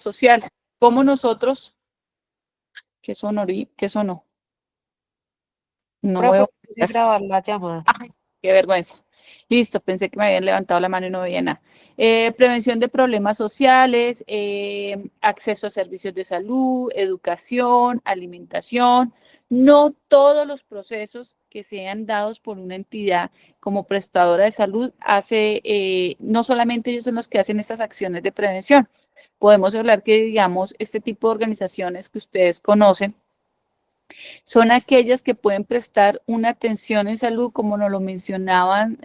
sociales. Como nosotros, ¿qué sonó? ¿Qué sonó? No Profe, veo. puse a grabar la llamada. Ay, qué vergüenza. Listo, pensé que me habían levantado la mano y no veía nada. Prevención de problemas sociales, acceso a servicios de salud, educación, alimentación. No todos los procesos que sean dados por una entidad como prestadora de salud no solamente ellos son los que hacen estas acciones de prevención. Podemos hablar que, digamos, este tipo de organizaciones que ustedes conocen son aquellas que pueden prestar una atención en salud, como nos lo mencionaban,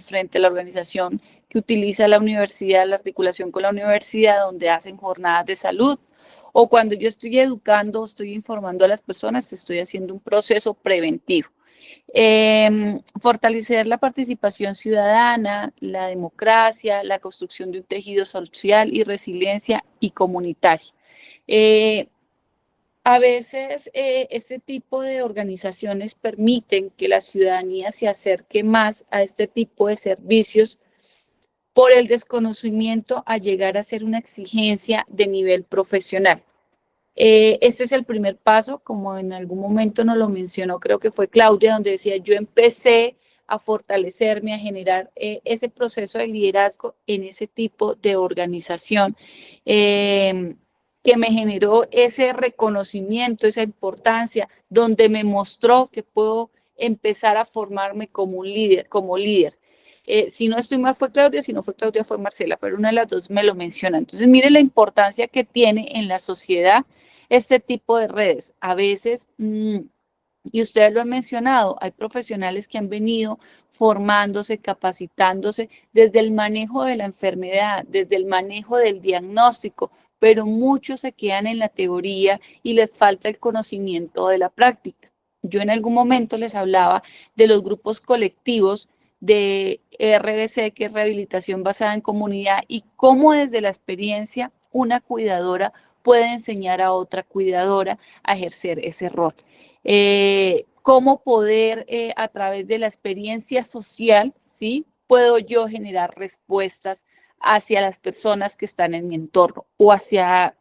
frente a la organización que utiliza la universidad, la articulación con la universidad, donde hacen jornadas de salud. O cuando yo estoy educando, estoy informando a las personas, estoy haciendo un proceso preventivo. Fortalecer la participación ciudadana, la democracia, la construcción de un tejido social y resiliencia y comunitaria. A veces este tipo de organizaciones permiten que la ciudadanía se acerque más a este tipo de servicios por el desconocimiento a llegar a ser una exigencia de nivel profesional. Este es el primer paso, como en algún momento nos lo mencionó, creo que fue Claudia, donde decía, yo empecé a fortalecerme, a generar ese proceso de liderazgo en ese tipo de organización. Que me generó ese reconocimiento, esa importancia, donde me mostró que puedo empezar a formarme como un líder, como líder. Si no estoy mal fue Claudia, si no fue Claudia fue Marcela, pero una de las dos me lo menciona. Entonces, mire la importancia que tiene en la sociedad este tipo de redes. A veces, y ustedes lo han mencionado, hay profesionales que han venido formándose, capacitándose desde el manejo de la enfermedad, desde el manejo del diagnóstico, pero muchos se quedan en la teoría y les falta el conocimiento de la práctica. Yo en algún momento les hablaba de los grupos colectivos de RBC, que es rehabilitación basada en comunidad, y cómo desde la experiencia una cuidadora puede enseñar a otra cuidadora a ejercer ese rol. Cómo poder, a través de la experiencia social, ¿sí? Puedo yo generar respuestas hacia las personas que están en mi entorno o hacia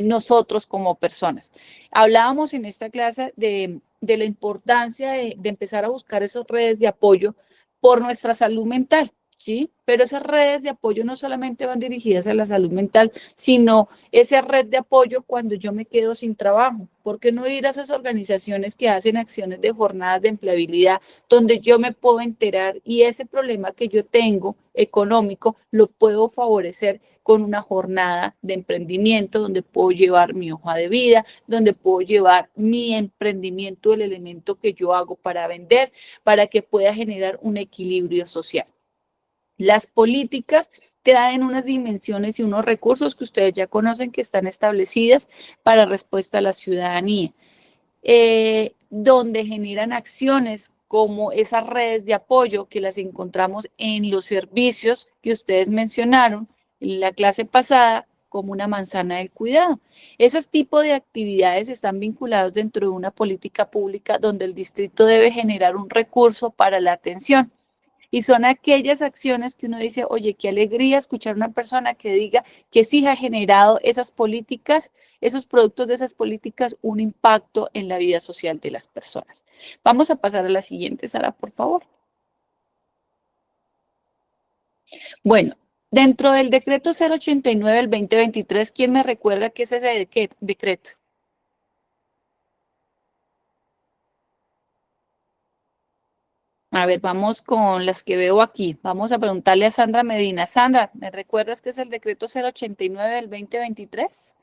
nosotros como personas. Hablábamos en esta clase de la importancia de empezar a buscar esas redes de apoyo por nuestra salud mental, ¿sí? Pero esas redes de apoyo no solamente van dirigidas a la salud mental, sino esa red de apoyo cuando yo me quedo sin trabajo. ¿Por qué no ir a esas organizaciones que hacen acciones de jornadas de empleabilidad donde yo me puedo enterar y ese problema que yo tengo económico lo puedo favorecer con una jornada de emprendimiento donde puedo llevar mi hoja de vida, donde puedo llevar mi emprendimiento, el elemento que yo hago para vender, para que pueda generar un equilibrio social? Las políticas traen unas dimensiones y unos recursos que ustedes ya conocen que están establecidas para respuesta a la ciudadanía, donde generan acciones como esas redes de apoyo que las encontramos en los servicios que ustedes mencionaron en la clase pasada, como una manzana del cuidado. Esos tipos de actividades están vinculados dentro de una política pública donde el distrito debe generar un recurso para la atención. Y son aquellas acciones que uno dice, oye, qué alegría escuchar a una persona que diga que sí ha generado esas políticas, esos productos de esas políticas, un impacto en la vida social de las personas. Vamos a pasar a la siguiente, Sara, por favor. Bueno, dentro del decreto 089 del 2023, ¿quién me recuerda qué es ese decreto? A ver, vamos con las que veo aquí. Vamos a preguntarle a Sandra Medina. Sandra, ¿me recuerdas qué es el decreto 089 del 2023?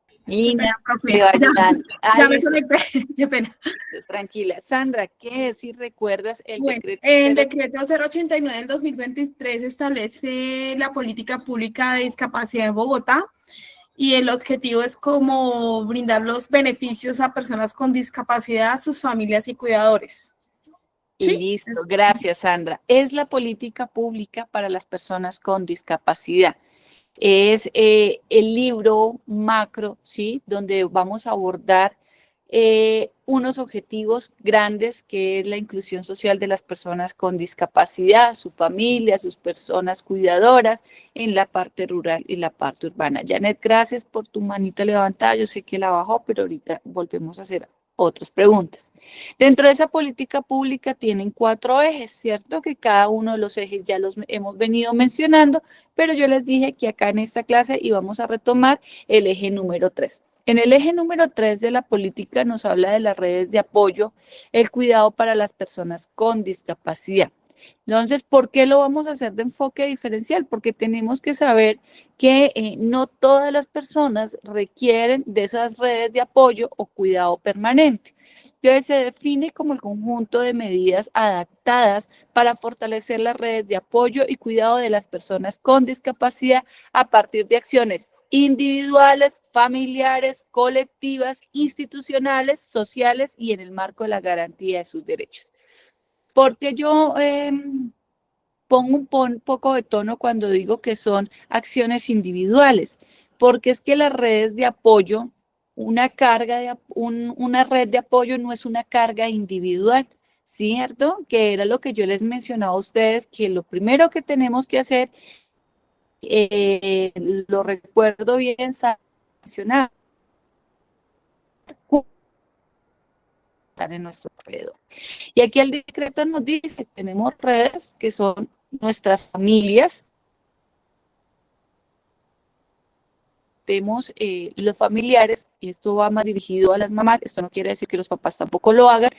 Qué Lina, pena, profe. te va ayudando. Ya Ahí me está, conecté. Qué pena. tranquila. Sandra, ¿qué es si recuerdas el Bueno, decreto el 0? decreto 089 del 2023 establece la política pública de discapacidad en Bogotá y el objetivo es como brindar los beneficios a personas con discapacidad, sus familias y cuidadores. ¿Sí? Listo, gracias, Sandra. Es la política pública para las personas con discapacidad. Es el libro macro, ¿sí? Donde vamos a abordar unos objetivos grandes, que es la inclusión social de las personas con discapacidad, su familia, sus personas cuidadoras en la parte rural y la parte urbana. Janet, gracias por tu manita levantada. Yo sé que la bajó, pero ahorita volvemos a hacer otras preguntas. Dentro de esa política pública tienen 4 ejes, ¿cierto? Que cada uno de los ejes ya los hemos venido mencionando, pero yo les dije que acá en esta clase íbamos a retomar el eje número 3. En el eje número 3 de la política nos habla de las redes de apoyo, el cuidado para las personas con discapacidad. Entonces, ¿por qué lo vamos a hacer de enfoque diferencial? Porque tenemos que saber que no todas las personas requieren de esas redes de apoyo o cuidado permanente. Entonces, se define como el conjunto de medidas adaptadas para fortalecer las redes de apoyo y cuidado de las personas con discapacidad a partir de acciones individuales, familiares, colectivas, institucionales, sociales y en el marco de la garantía de sus derechos. Porque yo pongo un poco de tono cuando digo que son acciones individuales, porque es que las redes de apoyo, una red de apoyo no es una carga individual, ¿cierto? Que era lo que yo les mencionaba a ustedes, que lo primero que tenemos que hacer, lo recuerdo bien, sancionar en nuestro alrededor. Y aquí el decreto nos dice, tenemos redes que son nuestras familias, tenemos los familiares, y esto va más dirigido a las mamás, esto no quiere decir que los papás tampoco lo hagan,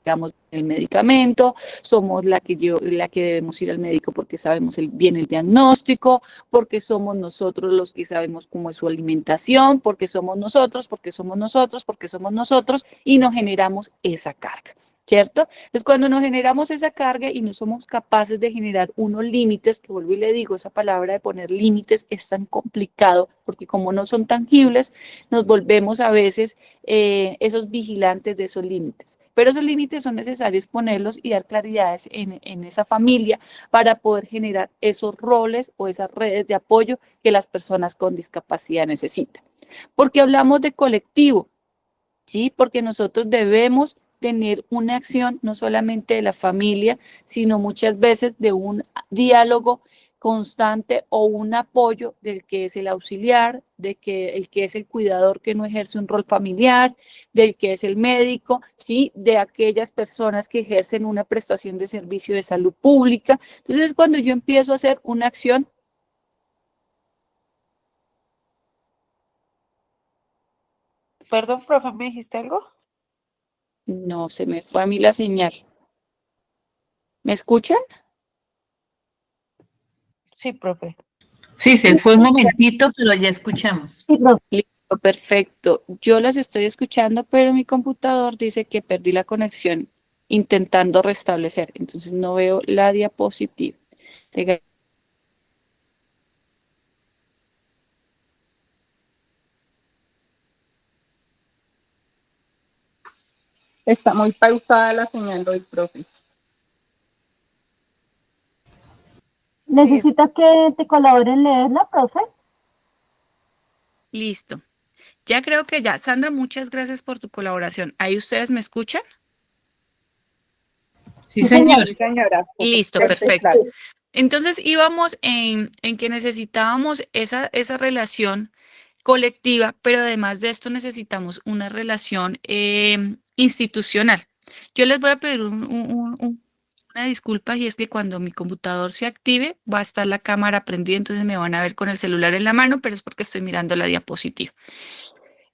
digamos, el medicamento, somos la que debemos ir al médico porque sabemos bien el diagnóstico, porque somos nosotros los que sabemos cómo es su alimentación, porque somos nosotros, y nos generamos esa carga. ¿Cierto? Entonces, cuando nos generamos esa carga y no somos capaces de generar unos límites, que vuelvo y le digo, esa palabra de poner límites es tan complicado, porque como no son tangibles, nos volvemos a veces esos vigilantes de esos límites. Pero esos límites son necesarios ponerlos y dar claridades en esa familia para poder generar esos roles o esas redes de apoyo que las personas con discapacidad necesitan. Porque hablamos de colectivo, ¿sí? Porque nosotros debemos tener una acción no solamente de la familia, sino muchas veces de un diálogo constante o un apoyo del que es el auxiliar, de que el que es el cuidador que no ejerce un rol familiar, del que es el médico, ¿sí? De aquellas personas que ejercen una prestación de servicio de salud pública. Entonces, cuando yo empiezo a hacer una acción, Perdón, profe, ¿me dijiste algo? no, se me fue a mí la señal. ¿Me escuchan? Sí, profe. Sí, se fue un momentito, pero ya escuchamos. Listo, perfecto. Yo las estoy escuchando, pero mi computador dice que perdí la conexión intentando restablecer. Entonces no veo la diapositiva. Está muy pausada la señal hoy, profe. ¿Necesitas que te colaboren leerla, profe? Listo. Ya creo que ya. Sandra, muchas gracias por tu colaboración. ¿Ahí ustedes me escuchan? Sí, señor. Sí, señora. Listo, perfecto. Entonces íbamos en que necesitábamos esa relación colectiva, pero además de esto necesitamos una relación institucional. Yo les voy a pedir una disculpa y es que cuando mi computador se active va a estar la cámara prendida, entonces me van a ver con el celular en la mano, pero es porque estoy mirando la diapositiva.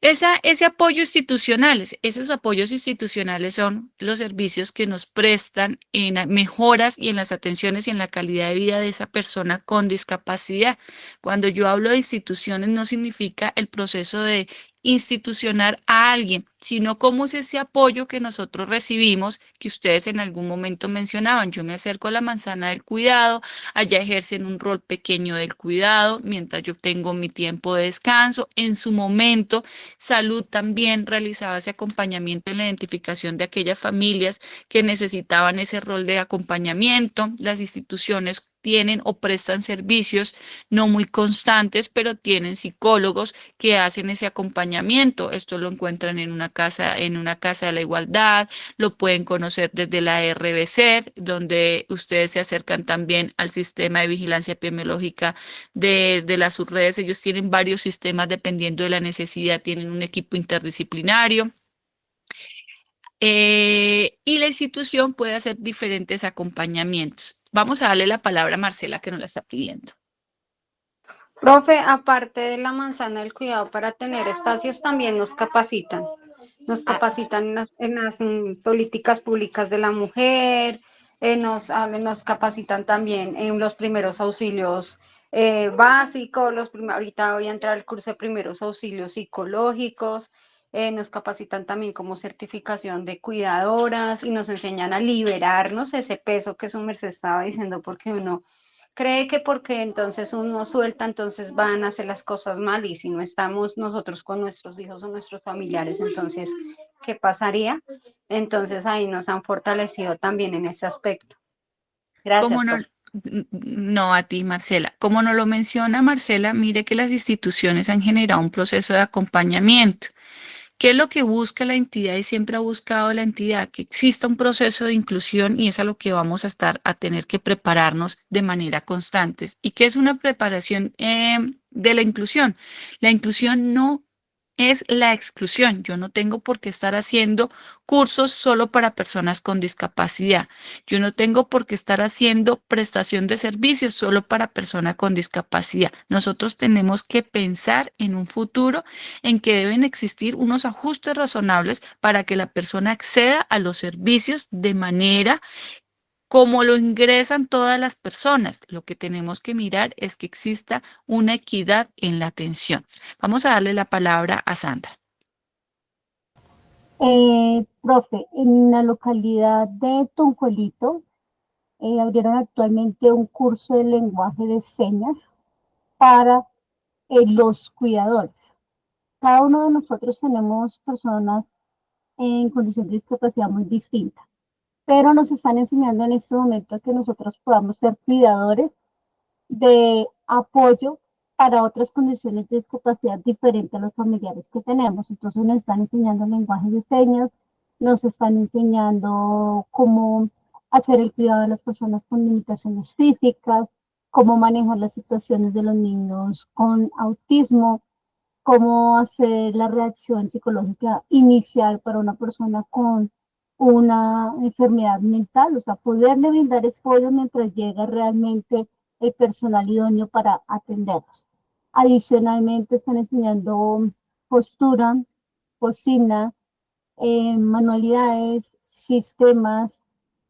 Ese apoyo institucionales, esos apoyos institucionales son los servicios que nos prestan en mejoras y en las atenciones y en la calidad de vida de esa persona con discapacidad. Cuando yo hablo de instituciones no significa el proceso de institucionar a alguien, sino cómo es ese apoyo que nosotros recibimos, que ustedes en algún momento mencionaban. Yo me acerco a la manzana del cuidado, allá ejercen un rol pequeño del cuidado, mientras yo tengo mi tiempo de descanso. En su momento, Salud también realizaba ese acompañamiento en la identificación de aquellas familias que necesitaban ese rol de acompañamiento. Las instituciones tienen o prestan servicios no muy constantes, pero tienen psicólogos que hacen ese acompañamiento. Esto lo encuentran en una casa de la igualdad, lo pueden conocer desde la RBC, donde ustedes se acercan también al sistema de vigilancia epidemiológica de las subredes. Ellos tienen varios sistemas dependiendo de la necesidad, tienen un equipo interdisciplinario. Y la institución puede hacer diferentes acompañamientos. Vamos a darle la palabra a Marcela, que nos la está pidiendo. Profe, aparte de la manzana del cuidado para tener espacios, también nos capacitan. Nos capacitan en las políticas públicas de la mujer, nos capacitan también en los primeros auxilios básicos, ahorita voy a entrar al curso de primeros auxilios psicológicos, nos capacitan también como certificación de cuidadoras y nos enseñan a liberarnos ese peso que su merced estaba diciendo, porque uno cree que porque entonces uno suelta, entonces van a hacer las cosas mal, y si no estamos nosotros con nuestros hijos o nuestros familiares, entonces, ¿qué pasaría? Entonces ahí nos han fortalecido también en ese aspecto. Gracias, ¿Cómo no? profe. No, a ti, Marcela. Como nos lo menciona Marcela, mire que las instituciones han generado un proceso de acompañamiento. ¿Qué es lo que busca la entidad y siempre ha buscado la entidad? Que exista un proceso de inclusión, y es a lo que vamos a tener que prepararnos de manera constante. ¿Y qué es una preparación de la inclusión? La inclusión no es la exclusión. Yo no tengo por qué estar haciendo cursos solo para personas con discapacidad. Yo no tengo por qué estar haciendo prestación de servicios solo para personas con discapacidad. Nosotros tenemos que pensar en un futuro en que deben existir unos ajustes razonables para que la persona acceda a los servicios de manera como lo ingresan todas las personas. Lo que tenemos que mirar es que exista una equidad en la atención. Vamos a darle la palabra a Sandra. Profe, en la localidad de Toncolito abrieron actualmente un curso de lenguaje de señas para los cuidadores. Cada uno de nosotros tenemos personas en condición de discapacidad muy distinta, pero nos están enseñando en este momento a que nosotros podamos ser cuidadores de apoyo para otras condiciones de discapacidad diferentes a los familiares que tenemos. Entonces nos están enseñando lenguaje de señas, nos están enseñando cómo hacer el cuidado de las personas con limitaciones físicas, cómo manejar las situaciones de los niños con autismo, cómo hacer la reacción psicológica inicial para una persona con una enfermedad mental, o sea, poderle brindar apoyo mientras llega realmente el personal idóneo para atenderlos. Adicionalmente, están enseñando postura, cocina, manualidades, sistemas,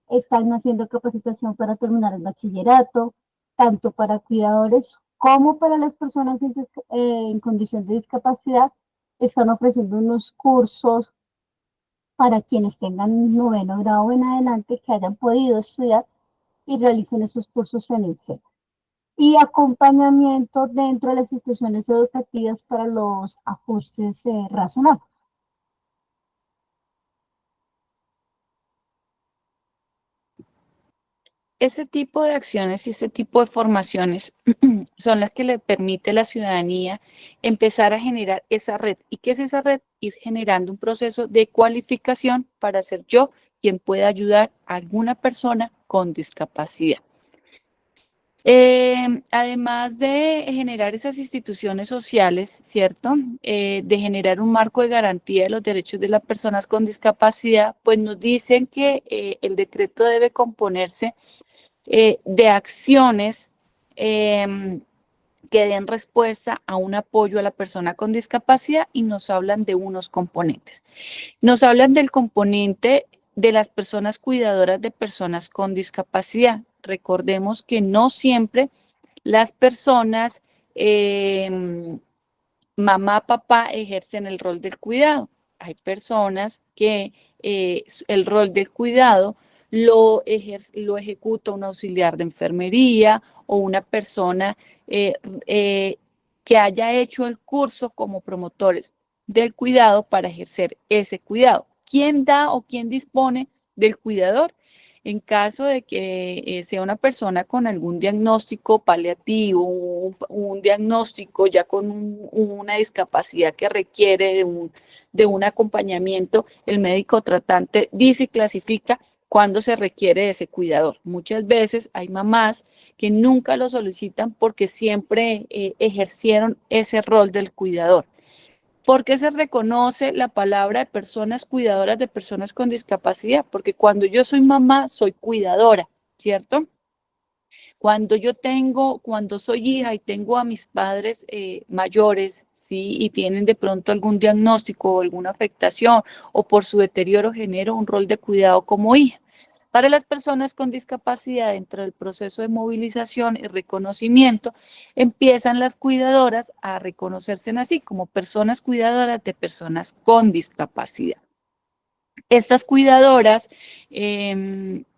están haciendo capacitación para terminar el bachillerato, tanto para cuidadores como para las personas en condición de discapacidad. Están ofreciendo unos cursos para quienes tengan 9º grado en adelante, que hayan podido estudiar y realicen esos cursos en el SENA. Y acompañamiento dentro de las instituciones educativas para los ajustes razonables. Ese tipo de acciones y este tipo de formaciones son las que le permite a la ciudadanía empezar a generar esa red. ¿Y qué es esa red? Ir generando un proceso de cualificación para ser yo quien pueda ayudar a alguna persona con discapacidad. Además de generar esas instituciones sociales, ¿cierto? De generar un marco de garantía de los derechos de las personas con discapacidad, pues nos dicen que el decreto debe componerse de acciones que den respuesta a un apoyo a la persona con discapacidad, y nos hablan de unos componentes. Nos hablan del componente de las personas cuidadoras de personas con discapacidad. Recordemos que no siempre las personas, mamá, papá, ejercen el rol del cuidado. Hay personas que el rol del cuidado lo ejecuta un auxiliar de enfermería o una persona que haya hecho el curso como promotores del cuidado para ejercer ese cuidado. ¿Quién da o quién dispone del cuidador? en caso de que sea una persona con algún diagnóstico paliativo, un diagnóstico ya con una discapacidad que requiere de un acompañamiento, el médico tratante dice y clasifica cuándo se requiere de ese cuidador. Muchas veces hay mamás que nunca lo solicitan porque siempre ejercieron ese rol del cuidador. ¿Por qué se reconoce la palabra de personas cuidadoras de personas con discapacidad? Porque cuando yo soy mamá, soy cuidadora, ¿cierto? Cuando soy hija y tengo a mis padres mayores, ¿sí? Y tienen de pronto algún diagnóstico o alguna afectación o por su deterioro genero un rol de cuidado como hija. Para las personas con discapacidad, dentro del proceso de movilización y reconocimiento, empiezan las cuidadoras a reconocerse así como personas cuidadoras de personas con discapacidad. Estas cuidadoras,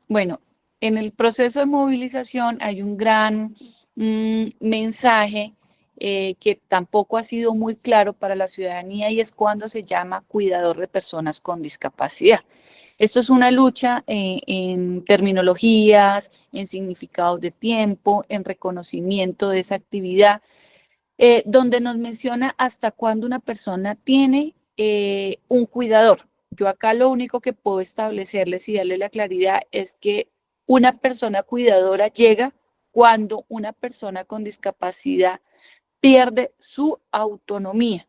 bueno, en el proceso de movilización hay un gran mensaje que tampoco ha sido muy claro para la ciudadanía y es cuando se llama cuidador de personas con discapacidad. Esto es una lucha en terminologías, en significados de tiempo, en reconocimiento de esa actividad, donde nos menciona hasta cuándo una persona tiene un cuidador. Yo acá lo único que puedo establecerles y darle la claridad es que una persona cuidadora llega cuando una persona con discapacidad pierde su autonomía.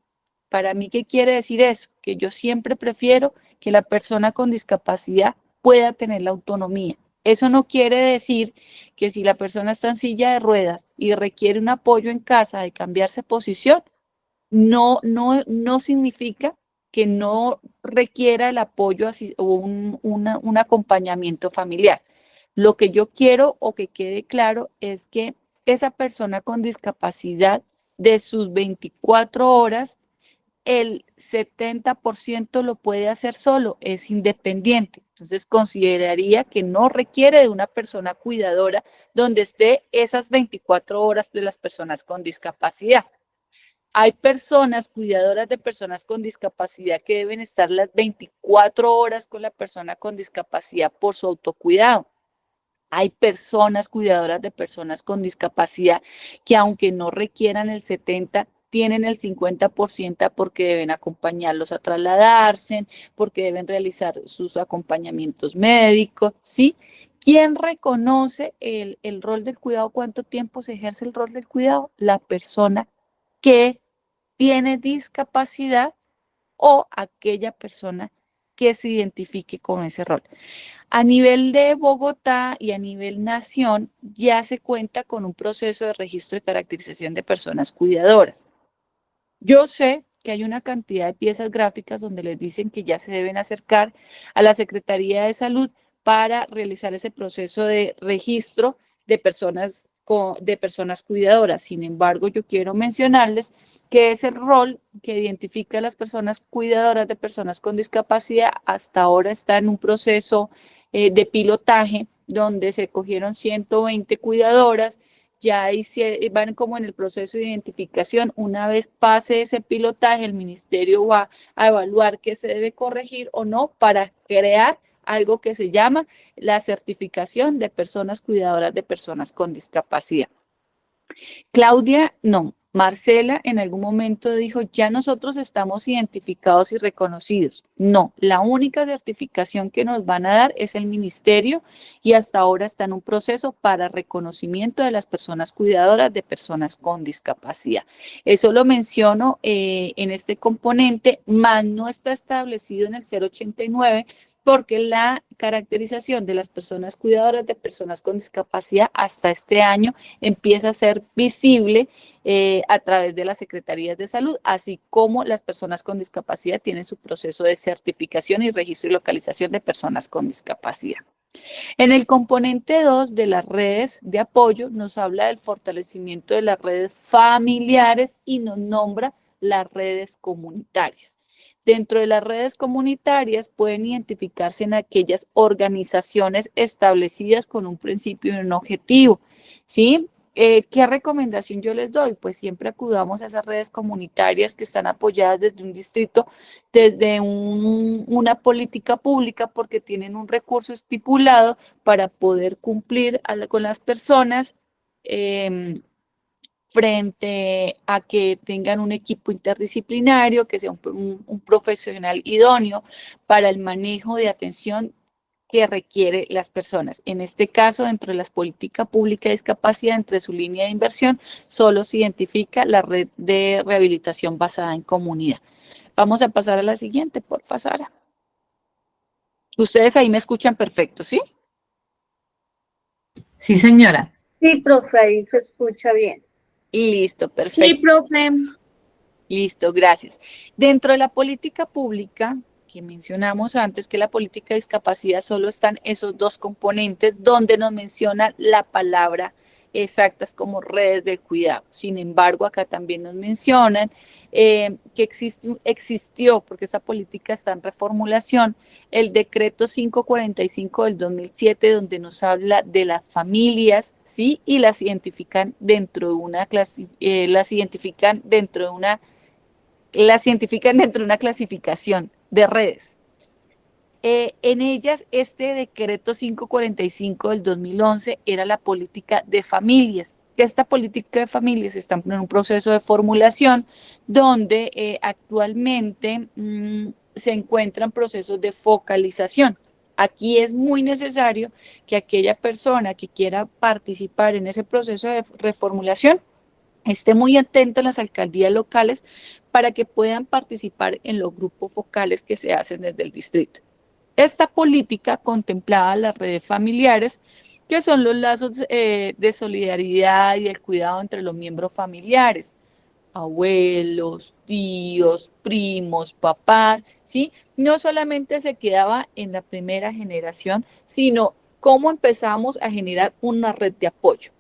Para mí, ¿qué quiere decir eso? Que yo siempre prefiero que la persona con discapacidad pueda tener la autonomía. Eso no quiere decir que si la persona está en silla de ruedas y requiere un apoyo en casa de cambiarse posición, no significa que no requiera el apoyo o un acompañamiento familiar. Lo que yo quiero o que quede claro es que esa persona con discapacidad de sus 24 horas, el 70% lo puede hacer solo, es independiente. Entonces consideraría que no requiere de una persona cuidadora donde esté esas 24 horas de las personas con discapacidad. Hay personas cuidadoras de personas con discapacidad que deben estar las 24 horas con la persona con discapacidad por su autocuidado. Hay personas cuidadoras de personas con discapacidad que aunque no requieran el 70%, tienen el 50% porque deben acompañarlos a trasladarse, porque deben realizar sus acompañamientos médicos, ¿sí? ¿Quién reconoce el rol del cuidado? ¿Cuánto tiempo se ejerce el rol del cuidado? La persona que tiene discapacidad o aquella persona que se identifique con ese rol. A nivel de Bogotá y a nivel nación, ya se cuenta con un proceso de registro y caracterización de personas cuidadoras. Yo sé que hay una cantidad de piezas gráficas donde les dicen que ya se deben acercar a la Secretaría de Salud para realizar ese proceso de registro de personas cuidadoras. Sin embargo, yo quiero mencionarles que ese rol que identifica a las personas cuidadoras de personas con discapacidad hasta ahora está en un proceso de pilotaje donde se cogieron 120 cuidadoras. Ya ahí van como en el proceso de identificación. Una vez pase ese pilotaje, el ministerio va a evaluar qué se debe corregir o no para crear algo que se llama la certificación de personas cuidadoras de personas con discapacidad. Claudia, no. Marcela en algún momento dijo, ya nosotros estamos identificados y reconocidos. No, la única certificación que nos van a dar es el ministerio y hasta ahora está en un proceso para reconocimiento de las personas cuidadoras de personas con discapacidad. Eso lo menciono en este componente, más no está establecido en el 089 porque la caracterización de las personas cuidadoras de personas con discapacidad hasta este año empieza a ser visible a través de las secretarías de salud, así como las personas con discapacidad tienen su proceso de certificación y registro y localización de personas con discapacidad. En el componente 2 de las redes de apoyo nos habla del fortalecimiento de las redes familiares y nos nombra las redes comunitarias. Dentro de las redes comunitarias pueden identificarse en aquellas organizaciones establecidas con un principio y un objetivo, ¿sí? ¿Qué recomendación yo les doy? Pues siempre acudamos a esas redes comunitarias que están apoyadas desde un distrito, desde una política pública, porque tienen un recurso estipulado para poder cumplir con las personas frente a que tengan un equipo interdisciplinario, que sea un profesional idóneo para el manejo de atención que requiere las personas. En este caso, dentro de las políticas públicas de discapacidad, entre su línea de inversión, solo se identifica la red de rehabilitación basada en comunidad. Vamos a pasar a la siguiente, por favor, Sara. Ustedes ahí me escuchan perfecto, ¿sí? Sí, señora. Sí, profe, ahí se escucha bien. Listo, Sí, perfecto. profe. Listo, gracias. Dentro de la política pública que mencionamos antes, que la política de discapacidad, solo están esos dos componentes donde nos menciona la palabra exactas como redes del cuidado. Sin embargo, acá también nos mencionan que existió, porque esta política está en reformulación, el decreto 545 del 2007, donde nos habla de las familias, ¿sí? Y las identifican dentro de una clasificación de redes. En ellas, este decreto 545 del 2011 era la política de familias. Esta política de familias está en un proceso de formulación donde actualmente se encuentran procesos de focalización. Aquí es muy necesario que aquella persona que quiera participar en ese proceso de reformulación esté muy atento a las alcaldías locales para que puedan participar en los grupos focales que se hacen desde el distrito. Esta política contemplaba las redes familiares, que son los lazos de solidaridad y el cuidado entre los miembros familiares, abuelos, tíos, primos, papás, ¿sí? No solamente se quedaba en la primera generación, sino cómo empezamos a generar una red de apoyo.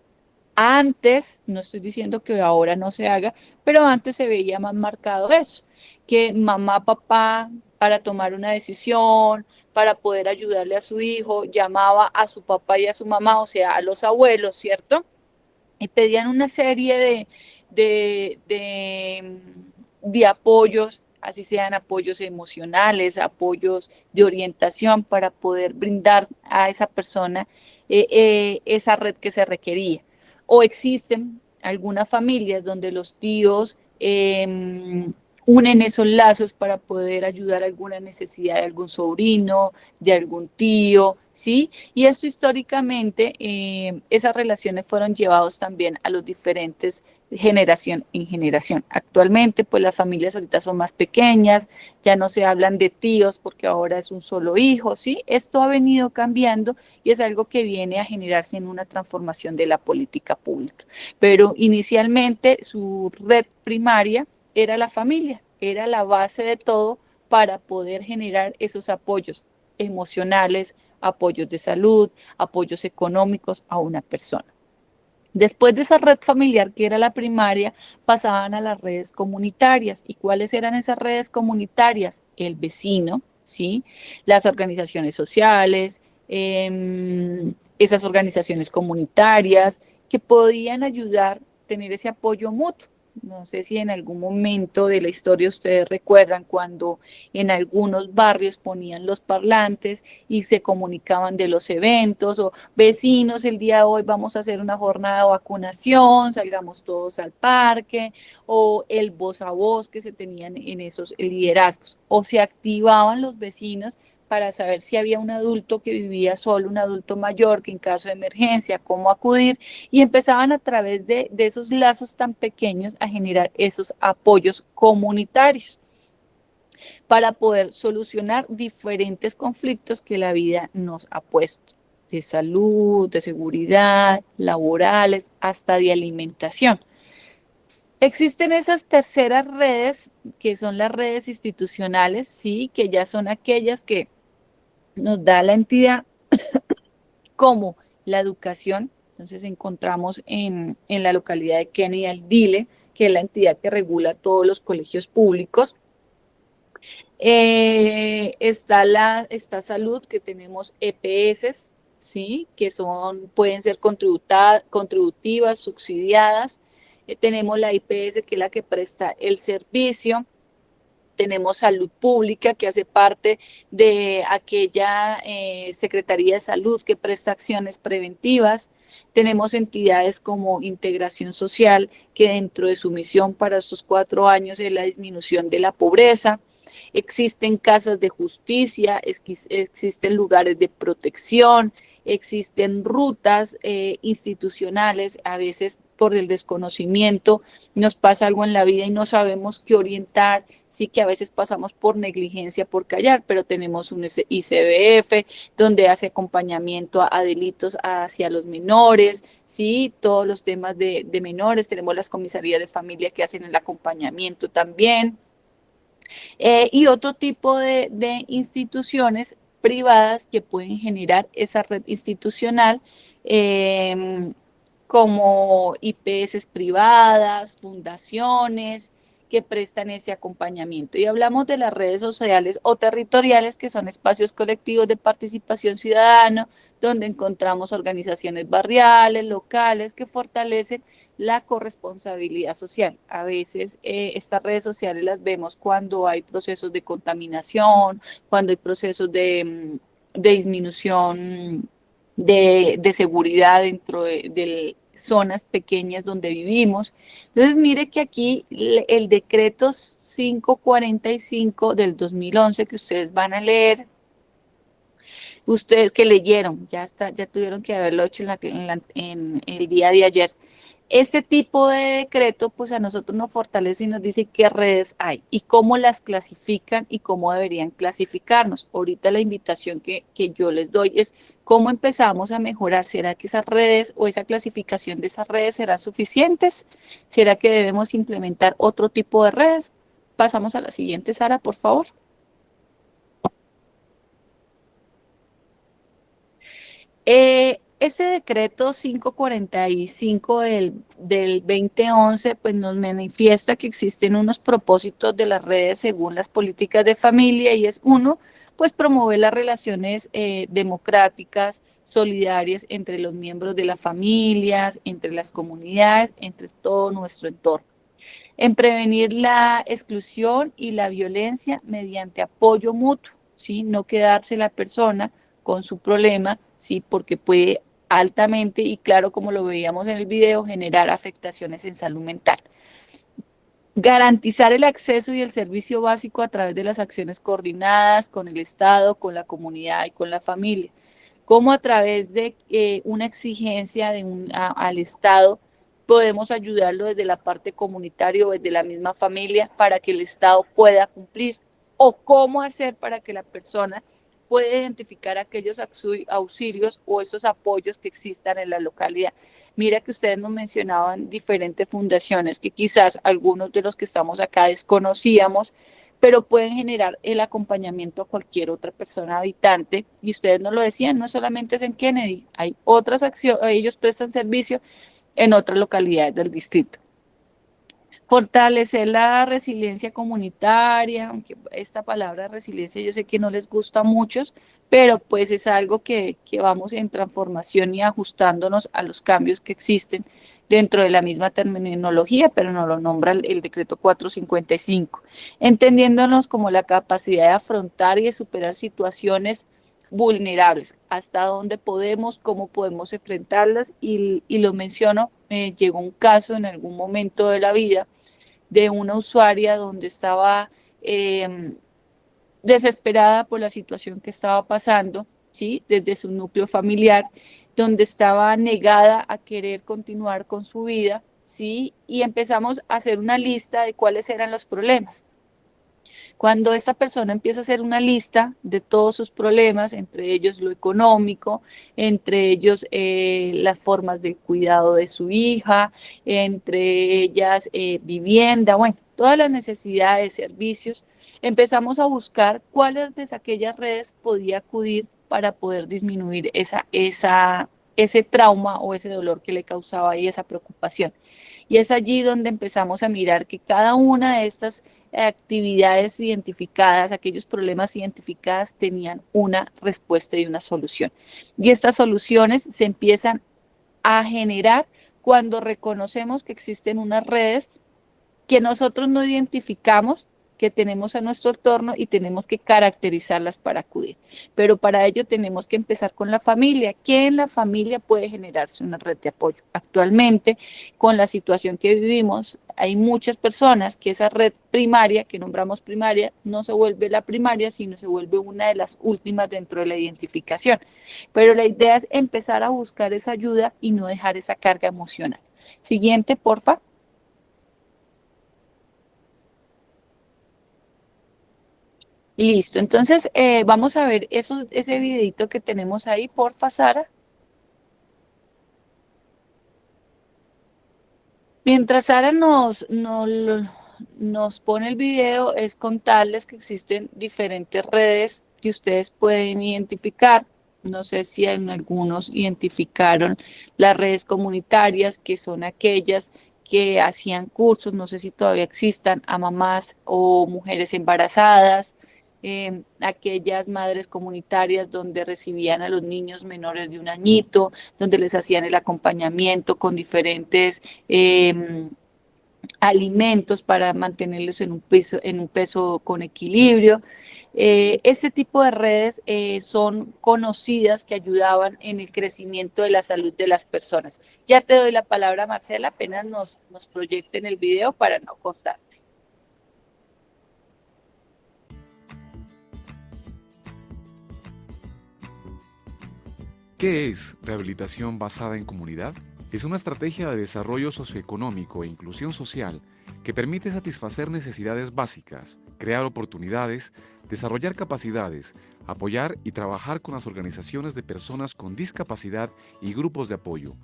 Antes, no estoy diciendo que ahora no se haga, pero antes se veía más marcado eso, que mamá, papá, para tomar una decisión, para poder ayudarle a su hijo, llamaba a su papá y a su mamá, o sea, a los abuelos, ¿cierto? Y pedían una serie de apoyos, así sean apoyos emocionales, apoyos de orientación para poder brindar a esa persona esa red que se requería. O existen algunas familias donde los tíos unen esos lazos para poder ayudar a alguna necesidad de algún sobrino, de algún tío, ¿sí? Y esto históricamente, esas relaciones fueron llevadas también a los diferentes generación en generación. Actualmente, pues las familias ahorita son más pequeñas, ya no se hablan de tíos porque ahora es un solo hijo, ¿sí? Esto ha venido cambiando y es algo que viene a generarse en una transformación de la política pública. Pero inicialmente su red primaria era la familia, era la base de todo para poder generar esos apoyos emocionales, apoyos de salud, apoyos económicos a una persona. Después de esa red familiar que era la primaria, pasaban a las redes comunitarias. ¿Y cuáles eran esas redes comunitarias? El vecino, ¿sí? Las organizaciones sociales, esas organizaciones comunitarias que podían ayudar a tener ese apoyo mutuo. No sé si en algún momento de la historia ustedes recuerdan cuando en algunos barrios ponían los parlantes y se comunicaban de los eventos o vecinos, el día de hoy vamos a hacer una jornada de vacunación, salgamos todos al parque, o el voz a voz que se tenían en esos liderazgos, o se activaban los vecinos para saber si había un adulto que vivía solo, un adulto mayor que en caso de emergencia, cómo acudir, y empezaban a través de esos lazos tan pequeños a generar esos apoyos comunitarios para poder solucionar diferentes conflictos que la vida nos ha puesto, de salud, de seguridad, laborales, hasta de alimentación. Existen esas terceras redes, que son las redes institucionales, sí, que ya son aquellas que nos da la entidad como la educación. Entonces encontramos en la localidad de Kennedy al DILE, que es la entidad que regula todos los colegios públicos. Está salud, que tenemos EPS, ¿sí? Que pueden ser contributivas, subsidiadas. Tenemos la IPS, que es la que presta el servicio. Tenemos salud pública, que hace parte de aquella Secretaría de Salud que presta acciones preventivas. Tenemos entidades como Integración Social, que dentro de su misión para estos 4 años es la disminución de la pobreza. Existen casas de justicia, existen lugares de protección, existen rutas institucionales. A veces por el desconocimiento nos pasa algo en la vida y no sabemos qué orientar. Sí, que a veces pasamos por negligencia, por callar, pero tenemos un ICBF donde hace acompañamiento a delitos hacia los menores, sí, todos los temas de menores. Tenemos las comisarías de familia que hacen el acompañamiento también. Y otro tipo de instituciones privadas que pueden generar esa red institucional, como IPS privadas, fundaciones que prestan ese acompañamiento. Y hablamos de las redes sociales o territoriales, que son espacios colectivos de participación ciudadana, donde encontramos organizaciones barriales, locales, que fortalecen la corresponsabilidad social. A veces estas redes sociales las vemos cuando hay procesos de contaminación, cuando hay procesos de disminución de seguridad dentro de zonas pequeñas donde vivimos. Entonces, mire que aquí el decreto 545 del 2011 que ustedes van a leer, ustedes que leyeron, ya tuvieron que haberlo hecho en el día de ayer. Este tipo de decreto, pues a nosotros nos fortalece y nos dice qué redes hay y cómo las clasifican y cómo deberían clasificarnos. Ahorita la invitación que yo les doy es cómo empezamos a mejorar. ¿Será que esas redes o esa clasificación de esas redes serán suficientes? ¿Será que debemos implementar otro tipo de redes? Pasamos a la siguiente, Sara, por favor. Este decreto 545 del 2011 pues nos manifiesta que existen unos propósitos de las redes según las políticas de familia, y es uno, pues promover las relaciones democráticas, solidarias entre los miembros de las familias, entre las comunidades, entre todo nuestro entorno. En prevenir la exclusión y la violencia mediante apoyo mutuo, ¿sí? No quedarse la persona con su problema, ¿sí? Porque puede altamente, y claro, como lo veíamos en el video, generar afectaciones en salud mental. Garantizar el acceso y el servicio básico a través de las acciones coordinadas con el Estado, con la comunidad y con la familia. Como a través de una exigencia al Estado podemos ayudarlo desde la parte comunitaria o desde la misma familia para que el Estado pueda cumplir, o cómo hacer para que la persona pueda identificar aquellos auxilios o esos apoyos que existan en la localidad. Mira que ustedes nos mencionaban diferentes fundaciones que quizás algunos de los que estamos acá desconocíamos, pero pueden generar el acompañamiento a cualquier otra persona habitante. Y ustedes nos lo decían, no solamente es en Kennedy, hay otras acciones, ellos prestan servicio en otras localidades del distrito. Fortalecer la resiliencia comunitaria, aunque esta palabra resiliencia yo sé que no les gusta a muchos, pero pues es algo que vamos en transformación y ajustándonos a los cambios que existen dentro de la misma terminología, pero nos lo nombra el decreto 455, entendiéndonos como la capacidad de afrontar y de superar situaciones vulnerables, hasta dónde podemos, cómo podemos enfrentarlas, y lo menciono, llegó un caso en algún momento de la vida de una usuaria donde estaba desesperada por la situación que estaba pasando, ¿sí? Desde su núcleo familiar, donde estaba negada a querer continuar con su vida, ¿sí? Y empezamos a hacer una lista de cuáles eran los problemas. Cuando esta persona empieza a hacer una lista de todos sus problemas, entre ellos lo económico, entre ellos las formas del cuidado de su hija, entre ellas vivienda, bueno, todas las necesidades, servicios, empezamos a buscar cuáles de aquellas redes podía acudir para poder disminuir ese trauma o ese dolor que le causaba y esa preocupación. Y es allí donde empezamos a mirar que cada una de estas actividades identificadas, aquellos problemas identificados tenían una respuesta y una solución. Y estas soluciones se empiezan a generar cuando reconocemos que existen unas redes que nosotros no identificamos, que tenemos a nuestro entorno y tenemos que caracterizarlas para acudir. Pero para ello tenemos que empezar con la familia. ¿Qué en la familia puede generarse una red de apoyo? Actualmente, con la situación que vivimos, hay muchas personas que esa red primaria, que nombramos primaria, no se vuelve la primaria, sino se vuelve una de las últimas dentro de la identificación. Pero la idea es empezar a buscar esa ayuda y no dejar esa carga emocional. Siguiente, porfa. Listo, entonces vamos a ver ese videito que tenemos ahí, porfa, Sara. Mientras Sara nos pone el video, es contarles que existen diferentes redes que ustedes pueden identificar. No sé si en algunos identificaron las redes comunitarias, que son aquellas que hacían cursos, no sé si todavía existan, a mamás o mujeres embarazadas, aquellas madres comunitarias donde recibían a los niños menores de 1 añito, donde les hacían el acompañamiento con diferentes alimentos para mantenerlos en un peso con equilibrio. Este tipo de redes son conocidas que ayudaban en el crecimiento de la salud de las personas. Ya te doy la palabra, Marcela, apenas nos proyecten el video para no cortarte. ¿Qué es rehabilitación basada en comunidad? Es una estrategia de desarrollo socioeconómico e inclusión social que permite satisfacer necesidades básicas, crear oportunidades, desarrollar capacidades, apoyar y trabajar con las organizaciones de personas con discapacidad y grupos de apoyo,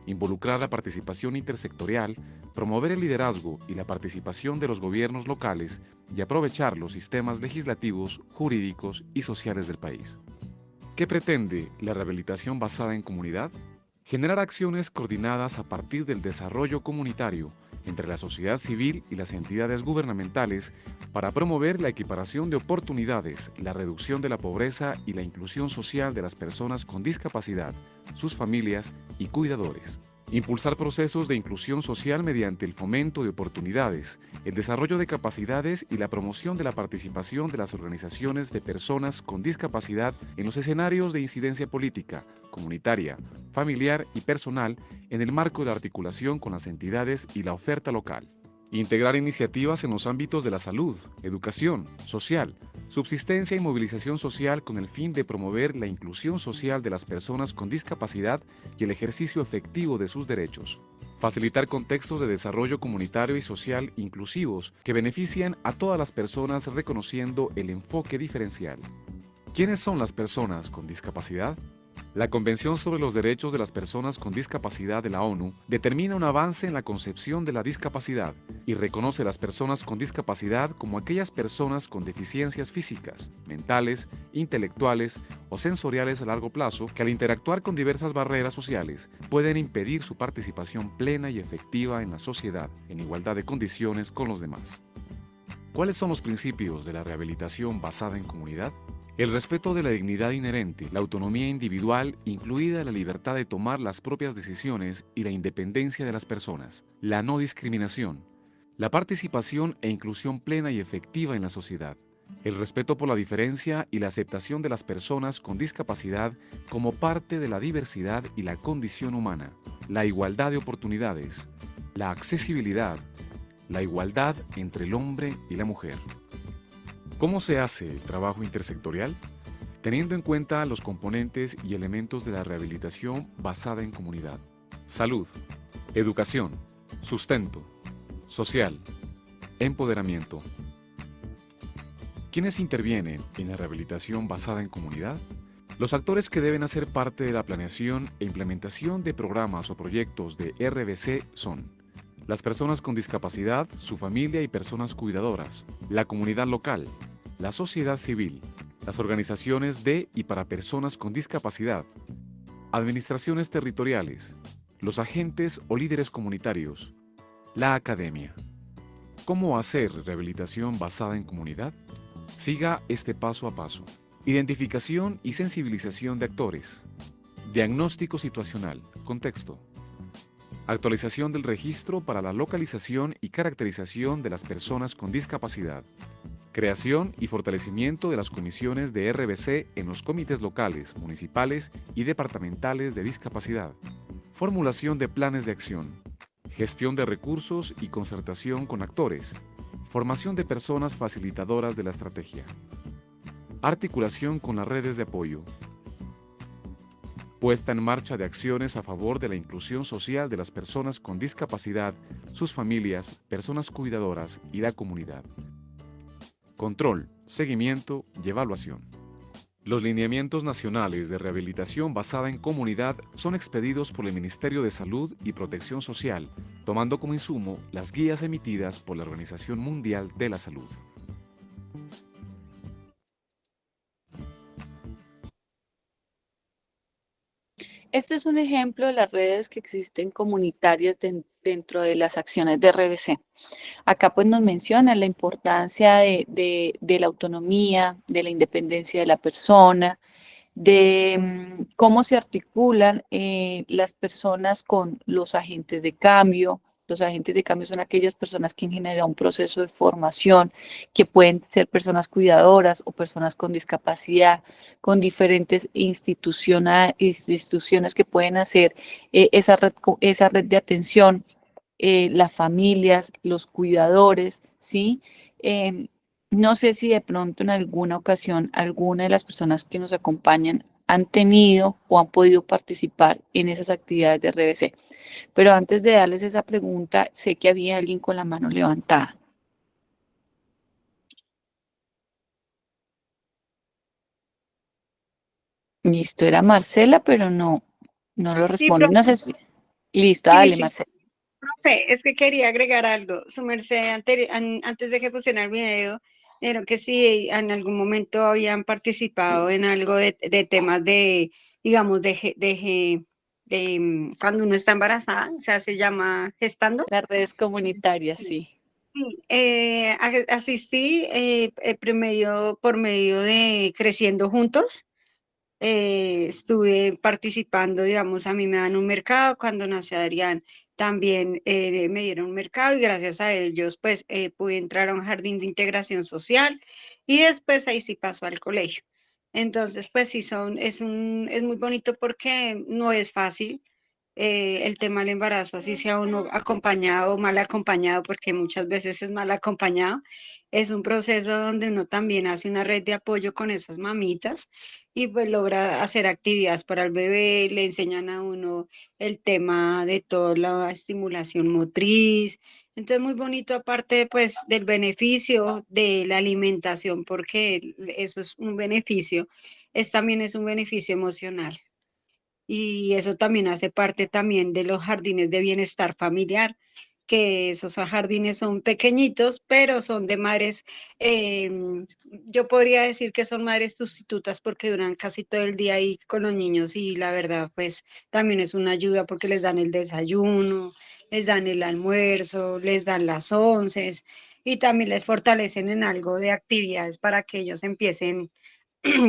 involucrar la participación intersectorial, promover el liderazgo y la participación de los gobiernos locales y aprovechar los sistemas legislativos, jurídicos y sociales del país. ¿Qué pretende la rehabilitación basada en comunidad? Generar acciones coordinadas a partir del desarrollo comunitario entre la sociedad civil y las entidades gubernamentales para promover la equiparación de oportunidades, la reducción de la pobreza y la inclusión social de las personas con discapacidad, sus familias y cuidadores. Impulsar procesos de inclusión social mediante el fomento de oportunidades, el desarrollo de capacidades y la promoción de la participación de las organizaciones de personas con discapacidad en los escenarios de incidencia política, comunitaria, familiar y personal en el marco de la articulación con las entidades y la oferta local. Integrar iniciativas en los ámbitos de la salud, educación, social, subsistencia y movilización social con el fin de promover la inclusión social de las personas con discapacidad y el ejercicio efectivo de sus derechos. Facilitar contextos de desarrollo comunitario y social inclusivos que beneficien a todas las personas reconociendo el enfoque diferencial. ¿Quiénes son las personas con discapacidad? La Convención sobre los Derechos de las Personas con Discapacidad de la ONU determina un avance en la concepción de la discapacidad y reconoce a las personas con discapacidad como aquellas personas con deficiencias físicas, mentales, intelectuales o sensoriales a largo plazo que al interactuar con diversas barreras sociales pueden impedir su participación plena y efectiva en la sociedad en igualdad de condiciones con los demás. ¿Cuáles son los principios de la rehabilitación basada en comunidad? El respeto de la dignidad inherente, la autonomía individual, incluida la libertad de tomar las propias decisiones y la independencia de las personas, la no discriminación, la participación e inclusión plena y efectiva en la sociedad, el respeto por la diferencia y la aceptación de las personas con discapacidad como parte de la diversidad y la condición humana, la igualdad de oportunidades, la accesibilidad, la igualdad entre el hombre y la mujer. ¿Cómo se hace el trabajo intersectorial? Teniendo en cuenta los componentes y elementos de la rehabilitación basada en comunidad. Salud, educación, sustento, social, empoderamiento. ¿Quiénes intervienen en la rehabilitación basada en comunidad? Los actores que deben hacer parte de la planeación e implementación de programas o proyectos de RBC son las personas con discapacidad, su familia y personas cuidadoras, la comunidad local, la sociedad civil, las organizaciones de y para personas con discapacidad, administraciones territoriales, los agentes o líderes comunitarios, la academia. ¿Cómo hacer rehabilitación basada en comunidad? Siga este paso a paso. Identificación y sensibilización de actores. Diagnóstico situacional. Contexto. Actualización del registro para la localización y caracterización de las personas con discapacidad. Creación y fortalecimiento de las comisiones de RBC en los comités locales, municipales y departamentales de discapacidad. Formulación de planes de acción. Gestión de recursos y concertación con actores. Formación de personas facilitadoras de la estrategia. Articulación con las redes de apoyo. Puesta en marcha de acciones a favor de la inclusión social de las personas con discapacidad, sus familias, personas cuidadoras y la comunidad. Control, seguimiento y evaluación. Los lineamientos nacionales de rehabilitación basada en comunidad son expedidos por el Ministerio de Salud y Protección Social, tomando como insumo las guías emitidas por la Organización Mundial de la Salud. Este es un ejemplo de las redes que existen comunitarias dentro de las acciones de RBC. Acá pues nos menciona la importancia de la autonomía, de la independencia de la persona, de cómo se articulan las personas con los agentes de cambio. Los agentes de cambio son aquellas personas que generan un proceso de formación, que pueden ser personas cuidadoras o personas con discapacidad, con diferentes instituciones que pueden hacer esa red de atención, las familias, los cuidadores, ¿sí? No sé si de pronto en alguna ocasión alguna de las personas que nos acompañan han tenido o han podido participar en esas actividades de RBC. Pero antes de darles esa pregunta, sé que había alguien con la mano levantada. Listo, era Marcela, pero no lo responde. profe. No sé si... Listo, Sí, dale, sí. Marcela. Profe, es que quería agregar algo. Su merced, antes de que pusiera el video, dijeron que sí, en algún momento habían participado en algo de temas de, digamos, cuando uno está embarazada, o sea, se llama gestando. Las redes comunitarias, sí. Sí, asistí por medio de Creciendo Juntos. Estuve participando, digamos, a mí me dan un mercado, cuando nació Adrián también me dieron un mercado y gracias a ellos pues pude entrar a un jardín de integración social y después ahí sí pasó al colegio. Entonces pues sí es muy bonito porque no es fácil el tema del embarazo, así sea uno acompañado o mal acompañado, porque muchas veces es mal acompañado, es un proceso donde uno también hace una red de apoyo con esas mamitas y pues logra hacer actividades para el bebé, le enseñan a uno el tema de toda la estimulación motriz. Entonces, muy bonito, aparte pues del beneficio de la alimentación, porque eso es un beneficio, también es un beneficio emocional y eso también hace parte también de los jardines de bienestar familiar, que esos jardines son pequeñitos, pero son de madres, yo podría decir que son madres sustitutas porque duran casi todo el día ahí con los niños y la verdad pues también es una ayuda porque les dan el desayuno, les dan el almuerzo, les dan las onces y también les fortalecen en algo de actividades para que ellos empiecen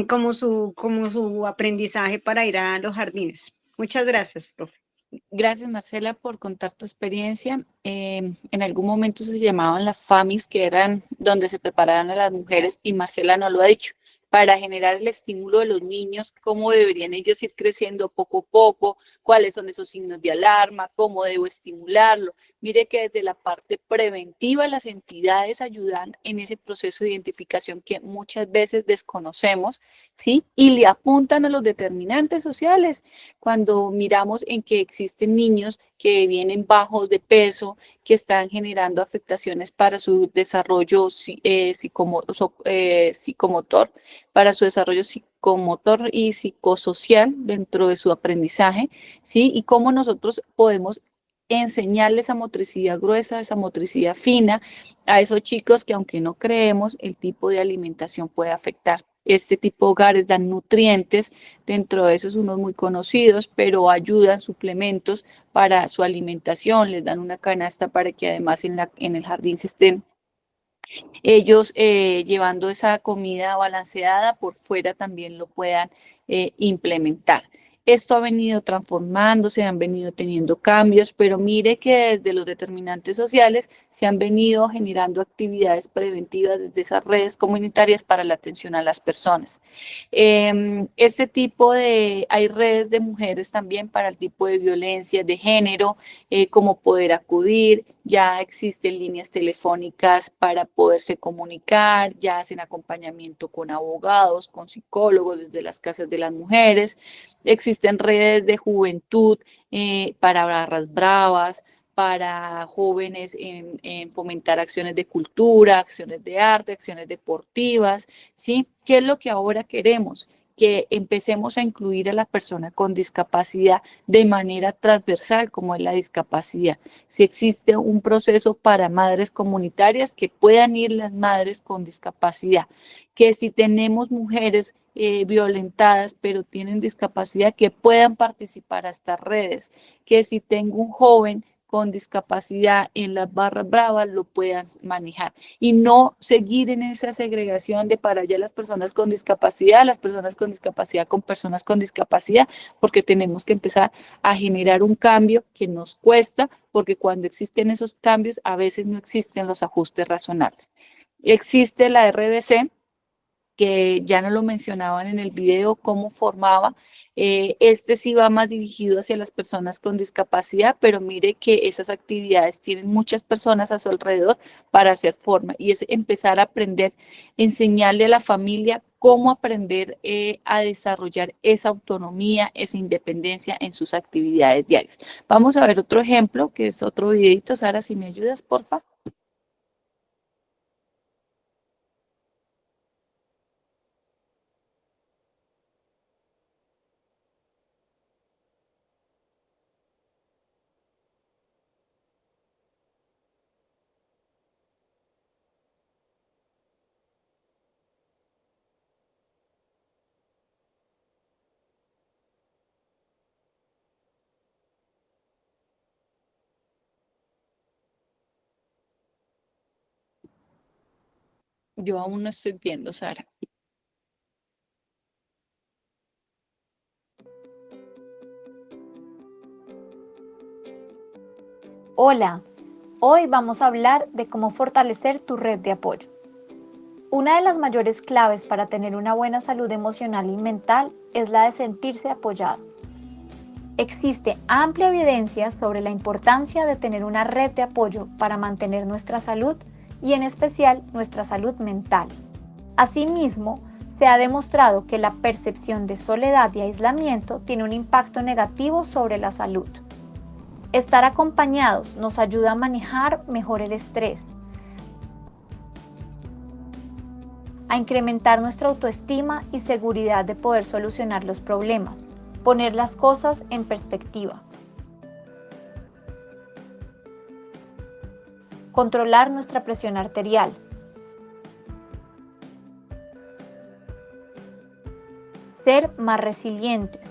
como su aprendizaje para ir a los jardines. Muchas gracias, profe. Gracias, Marcela, por contar tu experiencia. En algún momento se llamaban las FAMIS, que eran donde se preparaban a las mujeres, y Marcela nos lo ha dicho, para generar el estímulo de los niños, cómo deberían ellos ir creciendo poco a poco, cuáles son esos signos de alarma, cómo debo estimularlo. Mire que desde la parte preventiva las entidades ayudan en ese proceso de identificación que muchas veces desconocemos, ¿sí? Y le apuntan a los determinantes sociales. Cuando miramos en que existen niños que vienen bajos de peso, que están generando afectaciones para su desarrollo psicomotor, para su desarrollo psicomotor y psicosocial dentro de su aprendizaje, ¿sí? Y cómo nosotros podemos enseñarles esa motricidad gruesa, esa motricidad fina a esos chicos que aunque no creemos, el tipo de alimentación puede afectar. Este tipo de hogares dan nutrientes, dentro de esos unos muy conocidos, pero ayudan suplementos para su alimentación, les dan una canasta para que además en el jardín se estén ellos llevando esa comida balanceada por fuera también lo puedan implementar. Esto ha venido transformándose, han venido teniendo cambios, pero mire que desde los determinantes sociales se han venido generando actividades preventivas desde esas redes comunitarias para la atención a las personas. Hay redes de mujeres también para el tipo de violencia de género, cómo poder acudir, ya existen líneas telefónicas para poderse comunicar, ya hacen acompañamiento con abogados, con psicólogos desde las casas de las mujeres. Existen redes de juventud para barras bravas, para jóvenes en fomentar acciones de cultura, acciones de arte, acciones deportivas, ¿sí? ¿Qué es lo que ahora queremos? Que empecemos a incluir a la persona con discapacidad de manera transversal, como es la discapacidad. Si existe un proceso para madres comunitarias, que puedan ir las madres con discapacidad, que si tenemos mujeres violentadas pero tienen discapacidad, que puedan participar a estas redes, que si tengo un joven con discapacidad en las barras bravas lo puedan manejar y no seguir en esa segregación de para allá las personas con discapacidad con personas con discapacidad, porque tenemos que empezar a generar un cambio que nos cuesta, porque cuando existen esos cambios a veces no existen los ajustes razonables. Existe la RDC, que ya no lo mencionaban en el video cómo formaba. Este sí va más dirigido hacia las personas con discapacidad, pero mire que esas actividades tienen muchas personas a su alrededor para hacer forma, y es empezar a aprender, enseñarle a la familia cómo aprender a desarrollar esa autonomía, esa independencia en sus actividades diarias. Vamos a ver otro ejemplo, que es otro videito. Sara, si me ayudas, porfa. Yo aún no estoy viendo, Sara. Hola, hoy vamos a hablar de cómo fortalecer tu red de apoyo. Una de las mayores claves para tener una buena salud emocional y mental es la de sentirse apoyado. Existe amplia evidencia sobre la importancia de tener una red de apoyo para mantener nuestra salud y en especial nuestra salud mental. Asimismo, se ha demostrado que la percepción de soledad y aislamiento tiene un impacto negativo sobre la salud. Estar acompañados nos ayuda a manejar mejor el estrés, a incrementar nuestra autoestima y seguridad de poder solucionar los problemas, poner las cosas en perspectiva, controlar nuestra presión arterial, ser más resilientes,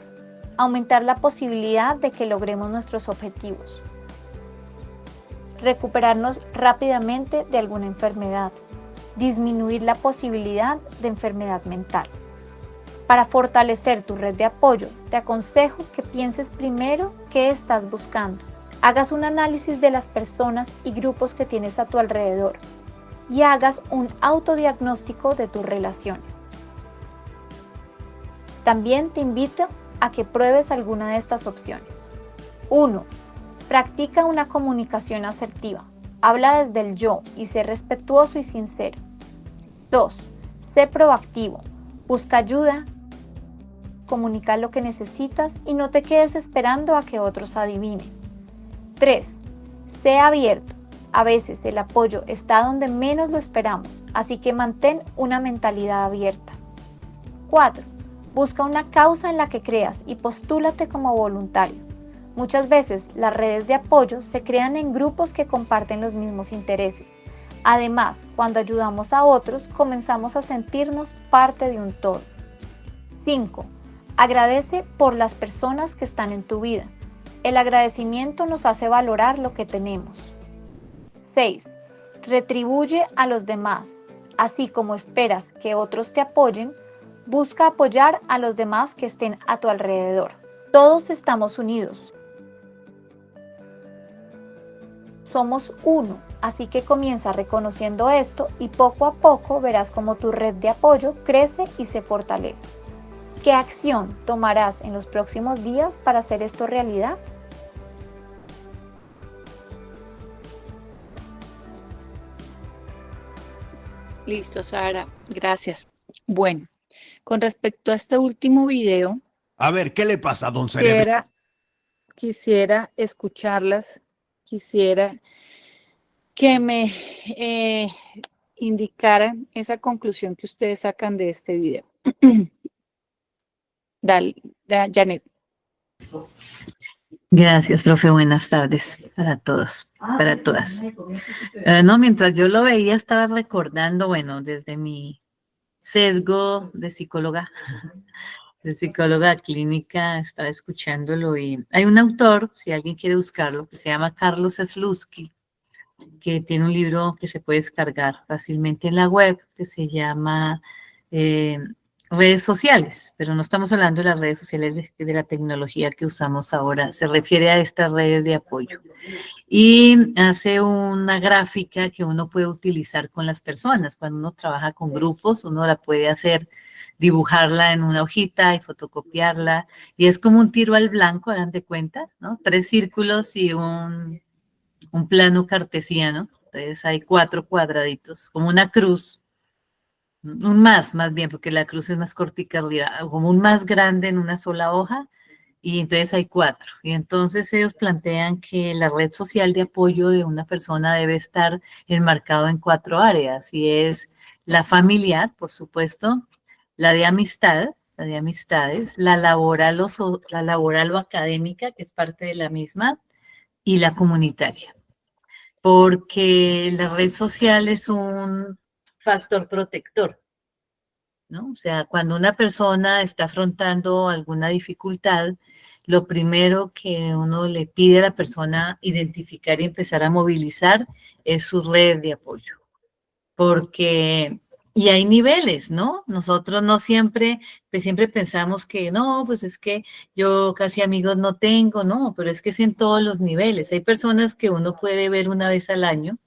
aumentar la posibilidad de que logremos nuestros objetivos, recuperarnos rápidamente de alguna enfermedad, disminuir la posibilidad de enfermedad mental. Para fortalecer tu red de apoyo, te aconsejo que pienses primero qué estás buscando. Hagas un análisis de las personas y grupos que tienes a tu alrededor y hagas un autodiagnóstico de tus relaciones. También te invito a que pruebes alguna de estas opciones. 1. Practica una comunicación asertiva. Habla desde el yo y sé respetuoso y sincero. 2. Sé proactivo. Busca ayuda, comunica lo que necesitas y no te quedes esperando a que otros adivinen. 3. Sé abierto. A veces el apoyo está donde menos lo esperamos, así que mantén una mentalidad abierta. 4. Busca una causa en la que creas y postúlate como voluntario. Muchas veces las redes de apoyo se crean en grupos que comparten los mismos intereses. Además, cuando ayudamos a otros, comenzamos a sentirnos parte de un todo. 5. Agradece por las personas que están en tu vida. El agradecimiento nos hace valorar lo que tenemos. 6. Retribuye a los demás, así como esperas que otros te apoyen, busca apoyar a los demás que estén a tu alrededor. Todos estamos unidos. Somos uno, así que comienza reconociendo esto y poco a poco verás cómo tu red de apoyo crece y se fortalece. ¿Qué acción tomarás en los próximos días para hacer esto realidad? Listo, Sara, gracias. Bueno, con respecto a este último video, A ver, ¿qué le pasa a don Cerebro? quisiera escucharlas, quisiera que me indicaran esa conclusión que ustedes sacan de este video. Dale, Janet. Gracias, profe. Buenas tardes para todos, para todas. No, mientras yo lo veía, estaba recordando, bueno, desde mi sesgo de psicóloga clínica, estaba escuchándolo y hay un autor, si alguien quiere buscarlo, que se llama Carlos Slutsky, que tiene un libro que se puede descargar fácilmente en la web, que se llama Redes Sociales, pero no estamos hablando de las redes sociales de la tecnología que usamos ahora, se refiere a estas redes de apoyo. Y hace una gráfica que uno puede utilizar con las personas. Cuando uno trabaja con grupos, uno la puede hacer, dibujarla en una hojita y fotocopiarla, y es como un tiro al blanco, hagan de cuenta, ¿no? 3 círculos y un plano cartesiano, entonces hay 4 cuadraditos, como una cruz, un más bien, porque la cruz es más cortica arriba, como un más grande en una sola hoja, y entonces hay 4. Y entonces ellos plantean que la red social de apoyo de una persona debe estar enmarcado en 4 áreas, y es la familiar, por supuesto, la de amistad, la de amistades, la laboral o académica, que es parte de la misma, y la comunitaria. Porque la red social es un factor protector, ¿no? O sea, cuando una persona está afrontando alguna dificultad, lo primero que uno le pide a la persona identificar y empezar a movilizar es su red de apoyo. Porque, y hay niveles, ¿no? Nosotros no siempre, pues siempre pensamos que no, pues es que yo casi amigos no tengo, no, pero es que es en todos los niveles. Hay personas que uno puede ver una vez al año,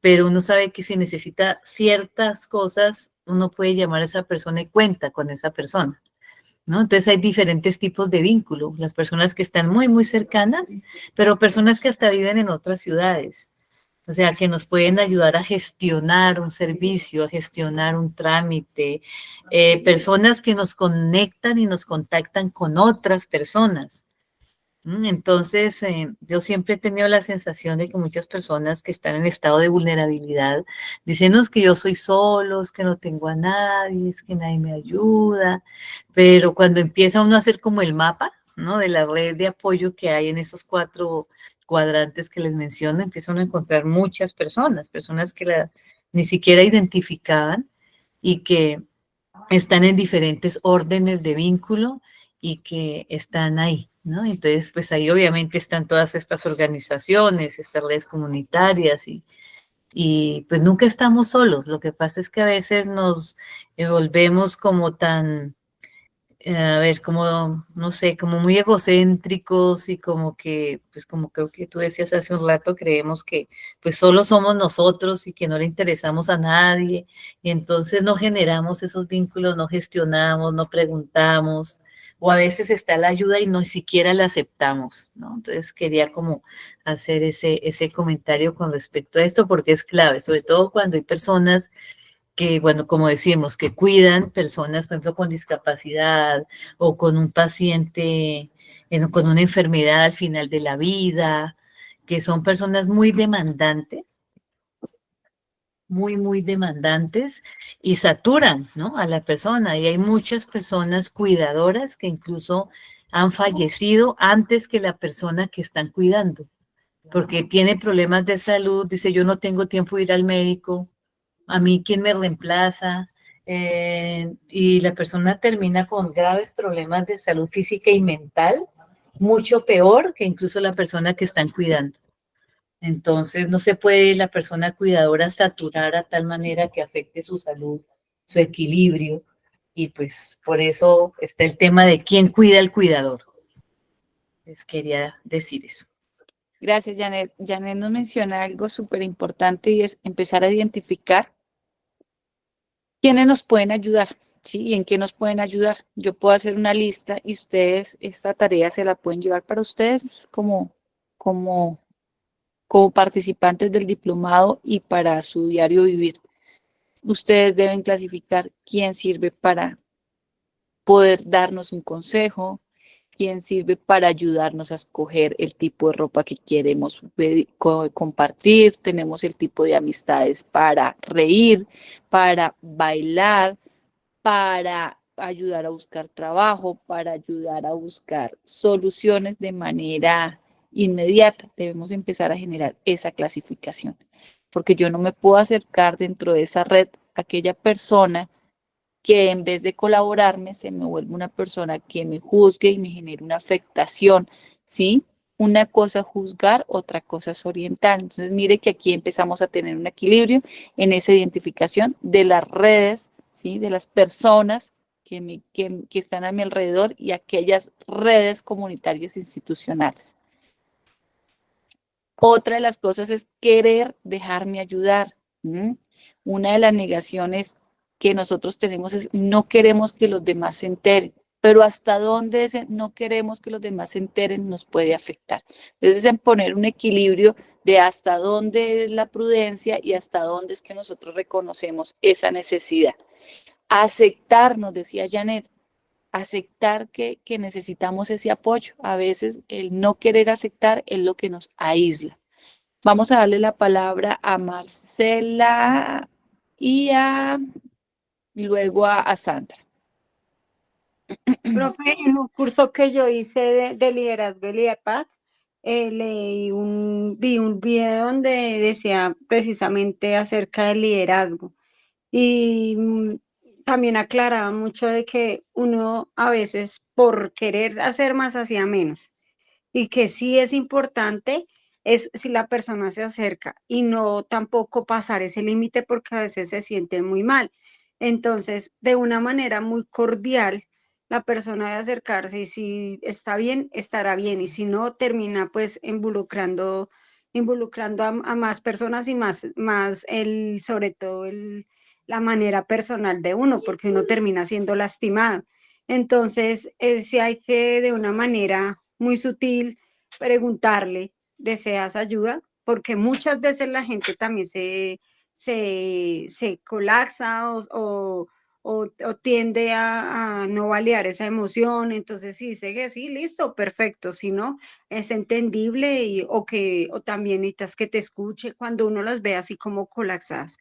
pero uno sabe que si necesita ciertas cosas, uno puede llamar a esa persona y cuenta con esa persona, ¿no? Entonces hay diferentes tipos de vínculo, las personas que están muy, muy cercanas, pero personas que hasta viven en otras ciudades. O sea, que nos pueden ayudar a gestionar un servicio, a gestionar un trámite, personas que nos conectan y nos contactan con otras personas. Entonces, yo siempre he tenido la sensación de que muchas personas que están en estado de vulnerabilidad dicen, no, es que yo soy solo, es que no tengo a nadie, es que nadie me ayuda, pero cuando empieza uno a hacer como el mapa, ¿no? De la red de apoyo que hay en esos 4 cuadrantes que les menciono, empiezan a encontrar muchas personas que ni siquiera identificaban y que están en diferentes órdenes de vínculo y que están ahí, ¿no? Entonces, pues ahí obviamente están todas estas organizaciones, estas redes comunitarias y pues nunca estamos solos. Lo que pasa es que a veces nos volvemos como tan, a ver, como, no sé, como muy egocéntricos y como que, pues como creo que tú decías hace un rato, creemos que pues solo somos nosotros y que no le interesamos a nadie y entonces no generamos esos vínculos, no gestionamos, no preguntamos o a veces está la ayuda y no siquiera la aceptamos, ¿no? Entonces quería como hacer ese comentario con respecto a esto porque es clave, sobre todo cuando hay personas que, bueno, como decimos, que cuidan personas, por ejemplo, con discapacidad o con un paciente, con una enfermedad al final de la vida, que son personas muy demandantes, muy demandantes y saturan, ¿no? A la persona. Y hay muchas personas cuidadoras que incluso han fallecido antes que la persona que están cuidando, porque tiene problemas de salud, dice, yo no tengo tiempo de ir al médico, a mí quién me reemplaza, y la persona termina con graves problemas de salud física y mental, mucho peor que incluso la persona que están cuidando. Entonces no se puede la persona cuidadora saturar a tal manera que afecte su salud, su equilibrio, y pues por eso está el tema de quién cuida al cuidador. Les quería decir eso. Gracias, Janet. Janet nos menciona algo súper importante y es empezar a identificar quiénes nos pueden ayudar, ¿sí? Y en qué nos pueden ayudar. Yo puedo hacer una lista y ustedes esta tarea se la pueden llevar para ustedes como participantes del diplomado y para su diario vivir. Ustedes deben clasificar quién sirve para poder darnos un consejo, quién sirve para ayudarnos a escoger el tipo de ropa que queremos compartir, tenemos el tipo de amistades para reír, para bailar, para ayudar a buscar trabajo, para ayudar a buscar soluciones de manera inmediata. Debemos empezar a generar esa clasificación, porque yo no me puedo acercar dentro de esa red a aquella persona que en vez de colaborarme se me vuelve una persona que me juzgue y me genere una afectación, ¿sí? Una cosa es juzgar, otra cosa es orientar. Entonces, mire que aquí empezamos a tener un equilibrio en esa identificación de las redes, ¿sí? De las personas que están a mi alrededor y aquellas redes comunitarias institucionales. Otra de las cosas es querer dejarme ayudar. Una de las negaciones que nosotros tenemos es no queremos que los demás se enteren, pero hasta dónde ese no queremos que los demás se enteren nos puede afectar. Entonces, en poner un equilibrio de hasta dónde es la prudencia y hasta dónde es que nosotros reconocemos esa necesidad. Aceptar, nos decía Janet, aceptar que necesitamos ese apoyo. A veces el no querer aceptar es lo que nos aísla. Vamos a darle la palabra a Marcela y luego a Sandra. Profe, en un curso que yo hice de liderazgo y liderpad, vi un video donde decía precisamente acerca del liderazgo y también aclaraba mucho de que uno a veces por querer hacer más hacía menos y que sí es importante es si la persona se acerca y no tampoco pasar ese límite porque a veces se siente muy mal. Entonces, de una manera muy cordial, la persona debe acercarse y si está bien, estará bien y si no, termina pues involucrando a más personas y más sobre todo la manera personal de uno, porque uno termina siendo lastimado. Entonces, sí hay que de una manera muy sutil preguntarle, ¿deseas ayuda? Porque muchas veces la gente también se colapsa o tiende a no validar esa emoción. Entonces, si dice que sí, listo, perfecto. Si no, es entendible o también necesitas que te escuche cuando uno las ve así como colapsadas,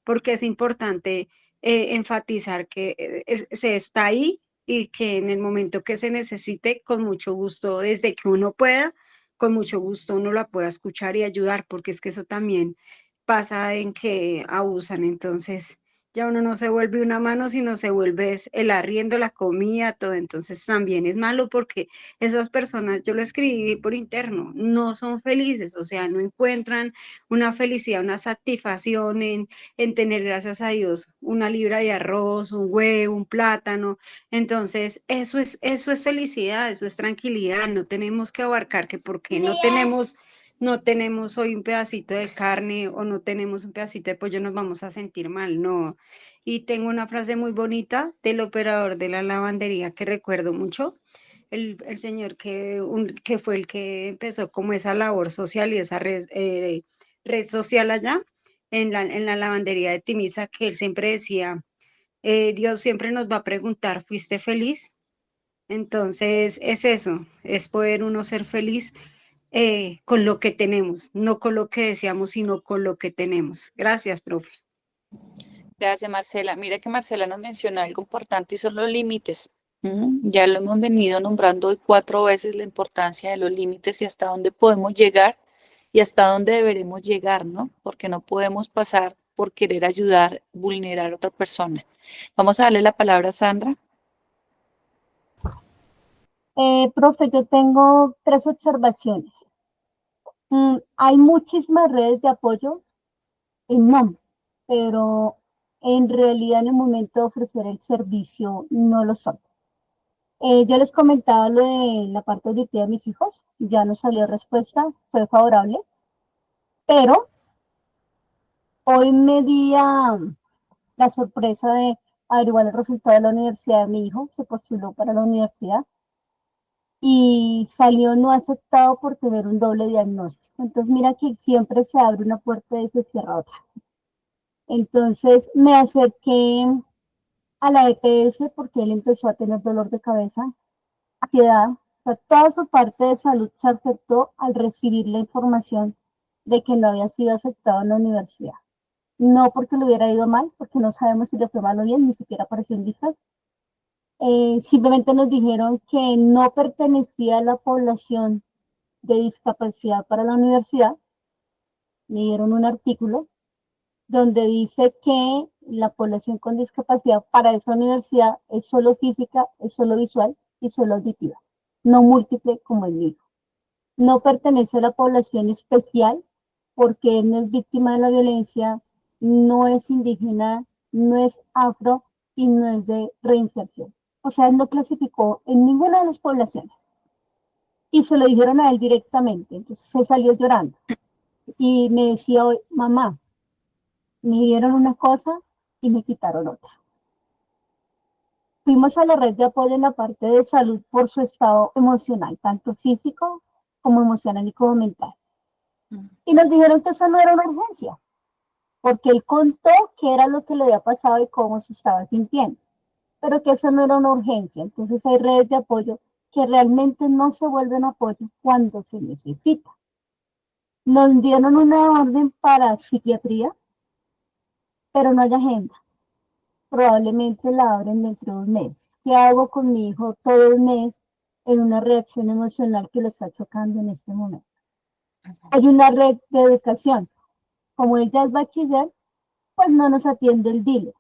porque es importante enfatizar que se está ahí y que en el momento que se necesite, con mucho gusto, desde que uno pueda, con mucho gusto uno la pueda escuchar y ayudar, porque es que eso también pasa en que abusan. Entonces ya uno no se vuelve una mano, sino se vuelve el arriendo, la comida, todo. Entonces también es malo porque esas personas, yo lo escribí por interno, no son felices, o sea, no encuentran una felicidad, una satisfacción en tener, gracias a Dios, una libra de arroz, un huevo, un plátano. Entonces, eso es felicidad, eso es tranquilidad. No tenemos que abarcar que porque no tenemos hoy un pedacito de carne o no tenemos un pedacito de pollo nos vamos a sentir mal, no. Y tengo una frase muy bonita del operador de la lavandería que recuerdo mucho. El señor que fue el que empezó como esa labor social y esa red social allá en la lavandería de Timisa, que él siempre decía, Dios siempre nos va a preguntar, ¿fuiste feliz? Entonces es eso, es poder uno ser feliz con lo que tenemos, no con lo que deseamos, sino con lo que tenemos. Gracias, profe. Gracias, Marcela. Mira que Marcela nos menciona algo importante y son los límites. Ya lo hemos venido nombrando hoy 4 veces la importancia de los límites y hasta dónde podemos llegar y hasta dónde deberemos llegar, ¿no? Porque no podemos pasar por querer ayudar, vulnerar a otra persona. Vamos a darle la palabra a Sandra. Profe, yo tengo 3 observaciones. Hay muchísimas redes de apoyo en nombre, pero en realidad en el momento de ofrecer el servicio no lo son. Yo les comentaba lo de la parte auditiva de mis hijos, ya no salió respuesta, fue favorable, pero hoy me di la sorpresa de averiguar el resultado de la universidad de mi hijo, se postuló para la universidad y salió no aceptado por tener un doble diagnóstico. Entonces mira que siempre se abre una puerta y se cierra otra. Entonces me acerqué a la EPS porque él empezó a tener dolor de cabeza, ansiedad, o sea, toda su parte de salud se afectó al recibir la información de que no había sido aceptado en la universidad. No porque le hubiera ido mal, porque no sabemos si le fue mal o bien, ni siquiera apareció en listas. Simplemente nos dijeron que no pertenecía a la población de discapacidad para la universidad. Me dieron un artículo donde dice que la población con discapacidad para esa universidad es solo física, es solo visual y solo auditiva, no múltiple como el mío. No pertenece a la población especial porque él no es víctima de la violencia, no es indígena, no es afro y no es de reinserción. O sea, él no clasificó en ninguna de las poblaciones. Y se lo dijeron a él directamente, entonces se salió llorando. Y me decía hoy, mamá, me dieron una cosa y me quitaron otra. Fuimos a la red de apoyo en la parte de salud por su estado emocional, tanto físico como emocional y como mental. Y nos dijeron que eso no era una urgencia, porque él contó qué era lo que le había pasado y cómo se estaba sintiendo, pero que eso no era una urgencia. Entonces hay redes de apoyo que realmente no se vuelven apoyo cuando se necesita. Nos dieron una orden para psiquiatría, pero no hay agenda. Probablemente la abren dentro de un mes. ¿Qué hago con mi hijo todo el mes en una reacción emocional que lo está chocando en este momento? Hay una red de educación. Como ella es bachiller, pues no nos atiende el DILE.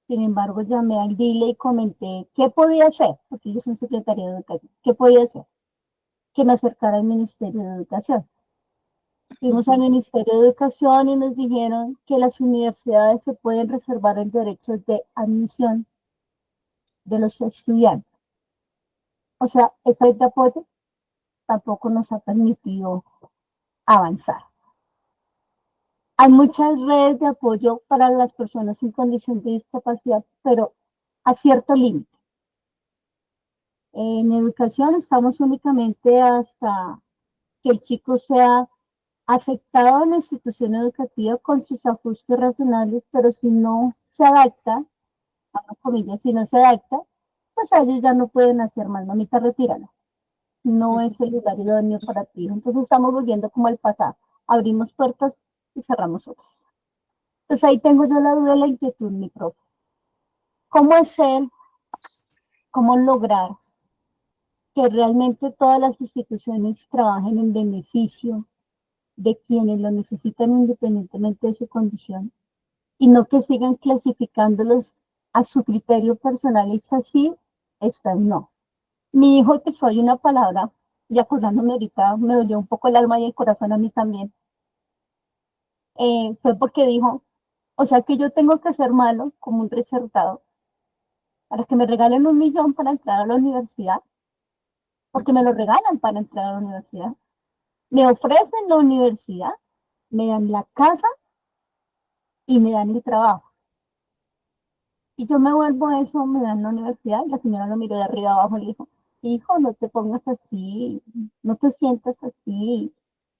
Sin embargo, llamé al DILE y comenté qué podía hacer, porque yo soy secretaria de educación, qué podía hacer, que me acercara al Ministerio de Educación. Fuimos al Ministerio de Educación y nos dijeron que las universidades se pueden reservar el derecho de admisión de los estudiantes. O sea, esa red de apoyo tampoco nos ha permitido avanzar. Hay muchas redes de apoyo para las personas en condición de discapacidad, pero a cierto límite. En educación estamos únicamente hasta que el chico sea aceptado en la institución educativa con sus ajustes razonables, pero si no se adapta, a comillas, si no se adapta, pues a ellos ya no pueden hacer más, mamita, retíralo. No es el lugar idóneo para ti. Entonces estamos volviendo como al pasado. Abrimos puertas y cerramos otras. Entonces ahí tengo yo la duda y la inquietud, mi profe. ¿Cómo hacer, cómo lograr que realmente todas las instituciones trabajen en beneficio de quienes lo necesitan independientemente de su condición y no que sigan clasificándolos a su criterio personal? Es así, esta no. Mi hijo empezó hoy una palabra, y acordándome ahorita, me dolió un poco el alma y el corazón a mí también. Fue porque dijo, o sea que yo tengo que ser malo como un reservado para que me regalen 1.000.000 para entrar a la universidad, porque me lo regalan para entrar a la universidad. Me ofrecen la universidad, me dan la casa y me dan el trabajo. Y yo me vuelvo a eso, me dan la universidad, y la señora lo miró de arriba abajo y le dijo, hijo, no te pongas así, no te sientas así,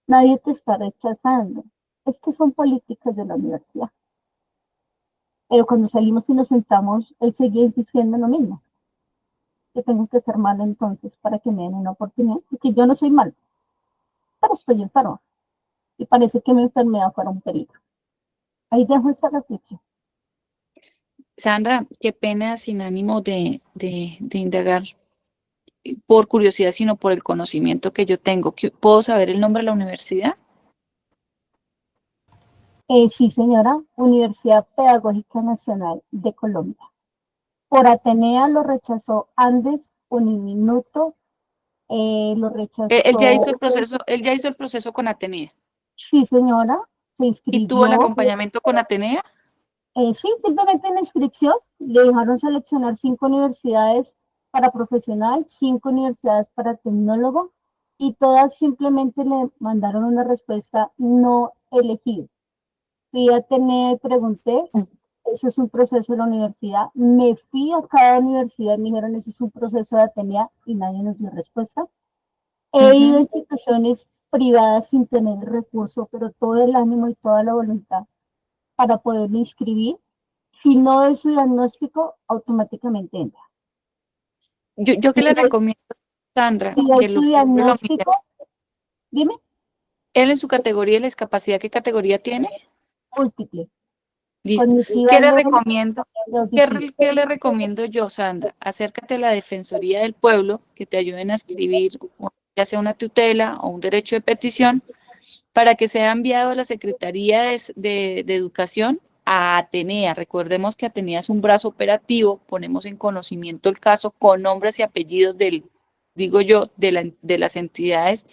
nadie te está rechazando. Es que son políticas de la universidad. Pero cuando salimos y nos sentamos, él seguía diciendo lo mismo. Yo tengo que ser malo entonces para que me den una oportunidad, porque yo no soy malo, pero estoy enfermo. Y parece que mi enfermedad fuera un peligro. Ahí dejo esa reflexión. Sandra, qué pena, sin ánimo de indagar por curiosidad, sino por el conocimiento que yo tengo. ¿Puedo saber el nombre de la universidad? Sí, señora, Universidad Pedagógica Nacional de Colombia. Por Atenea lo rechazó Andes Uniminuto lo rechazó. Él ya hizo el proceso con Atenea. Sí, señora, se inscribió. ¿Y tuvo el acompañamiento con Atenea? Sí, simplemente en la inscripción le dejaron seleccionar 5 universidades para profesional, 5 universidades para tecnólogo, y todas simplemente le mandaron una respuesta no elegida. Fui a Atenea y pregunté, eso es un proceso de la universidad. Me fui a cada universidad y me dijeron, eso es un proceso de Atenea, y nadie nos dio respuesta. He ido a instituciones privadas sin tener el recurso, pero todo el ánimo y toda la voluntad para poderme inscribir. Si no es su diagnóstico, automáticamente entra. Yo que le recomiendo, Sandra, Si que es lo su mire. diagnóstico, dime, Él en su categoría, la discapacidad, ¿qué categoría tiene? múltiple. Listo. Cognitiva, ¿Qué le neuronal, recomiendo? auditiva. ¿Qué le recomiendo yo, Sandra? Acércate a la Defensoría del Pueblo, que te ayuden a escribir, ya sea una tutela o un derecho de petición, para que sea enviado a la Secretaría de Educación a Atenea. Recordemos que Atenea es un brazo operativo, ponemos en conocimiento el caso con nombres y apellidos digo yo, de las entidades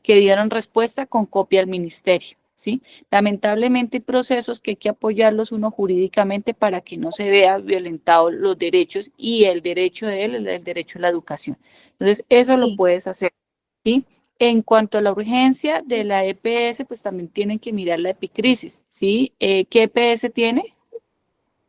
que dieron respuesta con copia al ministerio, ¿sí? Lamentablemente hay procesos que hay que apoyarlos uno jurídicamente para que no se vea violentados los derechos, y el derecho de él es el derecho a la educación. Entonces, eso lo puedes hacer, ¿sí? En cuanto a la urgencia de la EPS, pues también tienen que mirar la epicrisis, ¿sí? ¿Qué EPS tiene?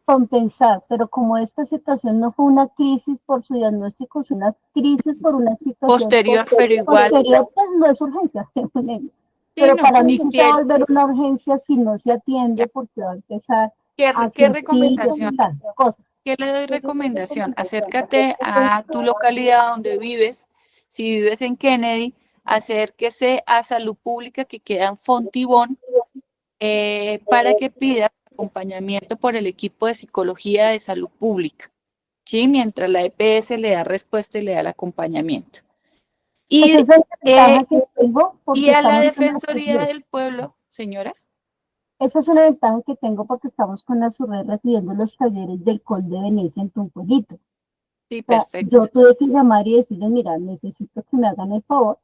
Compensar, pero como esta situación no fue una crisis por su diagnóstico, es una crisis por una situación Posterior, pero igual. posterior, pues no es urgencia. Sí, Pero no, para mí y sí se va a volver una urgencia si no se atiende, porque va a empezar a ¿Qué surgir recomendación? cosas. ¿Qué le doy recomendación? Acércate a tu localidad donde vives. Si vives en Kennedy, acérquese a Salud Pública, que queda en Fontibón, para que pida acompañamiento por el equipo de psicología de salud pública, ¿sí? Mientras la EPS le da respuesta y le da el acompañamiento. Y, Esa es la ventaja que tengo, y porque a la estamos Defensoría del Pueblo, señora. esa es una ventaja que tengo porque estamos con la SURRED recibiendo los talleres del COL de Venecia en Tunjuelito. Sí, O sea, perfecto. yo tuve que llamar y decirles, mira, necesito que me hagan el favor,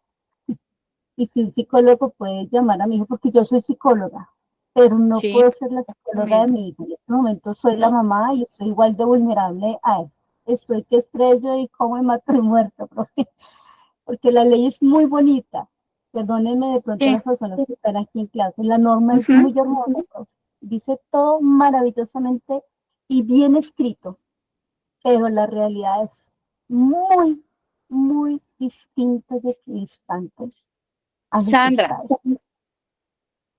y que un psicólogo puede llamar a mi hijo, porque yo soy psicóloga, pero no Sí, puedo ser la psicóloga de mi hijo. En este momento soy la mamá y estoy igual de vulnerable a él. Estoy que estrello y como me mato y muerto, profe. Porque la ley es muy bonita. Perdónenme de pronto Sí. las personas que están aquí en clase. La norma es muy hermosa, profe. Dice todo maravillosamente y bien escrito, pero la realidad es muy, muy distinta y distante a lo que Sandra, está.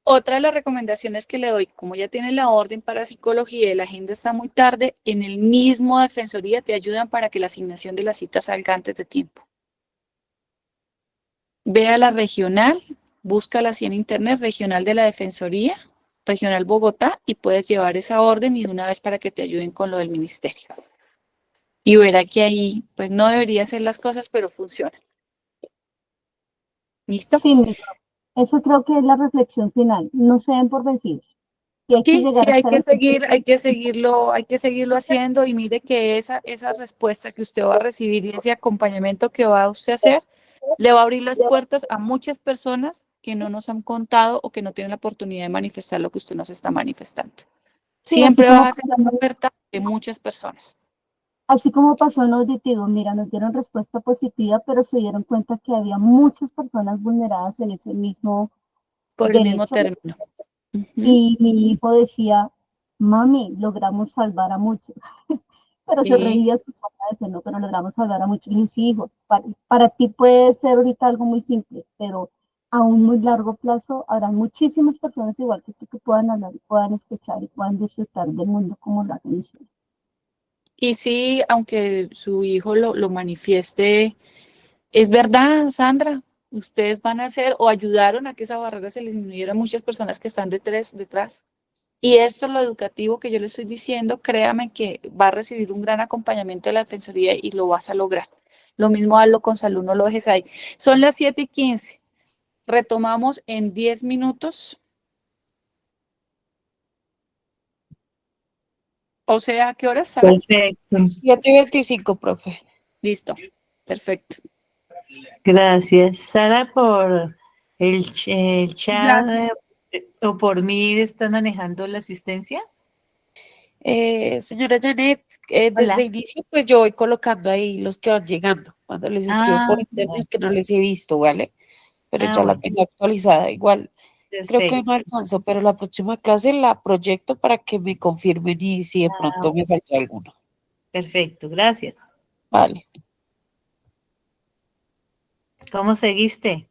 otra de las recomendaciones que le doy, como ya tiene la orden para psicología y la agenda está muy tarde, en el mismo Defensoría te ayudan para que la asignación de la cita salga antes de tiempo. Ve a la regional, búscala así en internet, regional de la Defensoría, regional Bogotá, y puedes llevar esa orden y de una vez para que te ayuden con lo del ministerio. Y verá que ahí, pues no debería ser las cosas, pero funciona. ¿Listo? Sí, eso creo que es la reflexión final. No se den por vencidos. Y hay que Sí, llegar hasta hay que seguirlo haciendo, y mire que esa respuesta que usted va a recibir y ese acompañamiento que va a usted a hacer, le va a abrir las puertas a muchas personas que no nos han contado o que no tienen la oportunidad de manifestar lo que usted nos está manifestando. Sí, Siempre vas a hacer la puerta de muchas personas. así como pasó en auditivo, mira, nos dieron respuesta positiva, pero se dieron cuenta que había muchas personas vulneradas en ese mismo Por el mismo derecho. término. Y mi hijo decía, mami, logramos salvar a muchos. Pero se Sí. reía su papá, decía, no, pero logramos salvar a muchos. Y mis hijos, para ti puede ser ahorita algo muy simple, pero a un muy largo plazo habrá muchísimas personas igual que tú que puedan hablar, y puedan escuchar y puedan disfrutar del mundo como lo hacen ustedes. Y sí, aunque su hijo lo manifieste, es verdad, Sandra, ustedes van a hacer o ayudaron a que esa barrera se le disminuyera a muchas personas que están detrás. Y esto es lo educativo que yo le estoy diciendo, créame que va a recibir un gran acompañamiento de la Defensoría y lo vas a lograr. Lo mismo hazlo con salud, no lo dejes ahí. Son las 7:15. Retomamos en 10 minutos. O sea, ¿a qué horas sale? Perfecto. 7:25, profe. Listo, perfecto. Gracias, Sara, por el chat Gracias. o por mí estás manejando la asistencia. Señora Janet, Hola. desde inicio, pues yo voy colocando ahí los que van llegando. Cuando les escribo por interno es que no les he visto, ¿vale? Pero ya la Bueno, tengo actualizada. Igual, creo que no perfecto. alcanzo, pero la próxima clase la proyecto para que me confirmen y si de pronto me faltó alguno. Perfecto, gracias. Vale. ¿Cómo seguiste?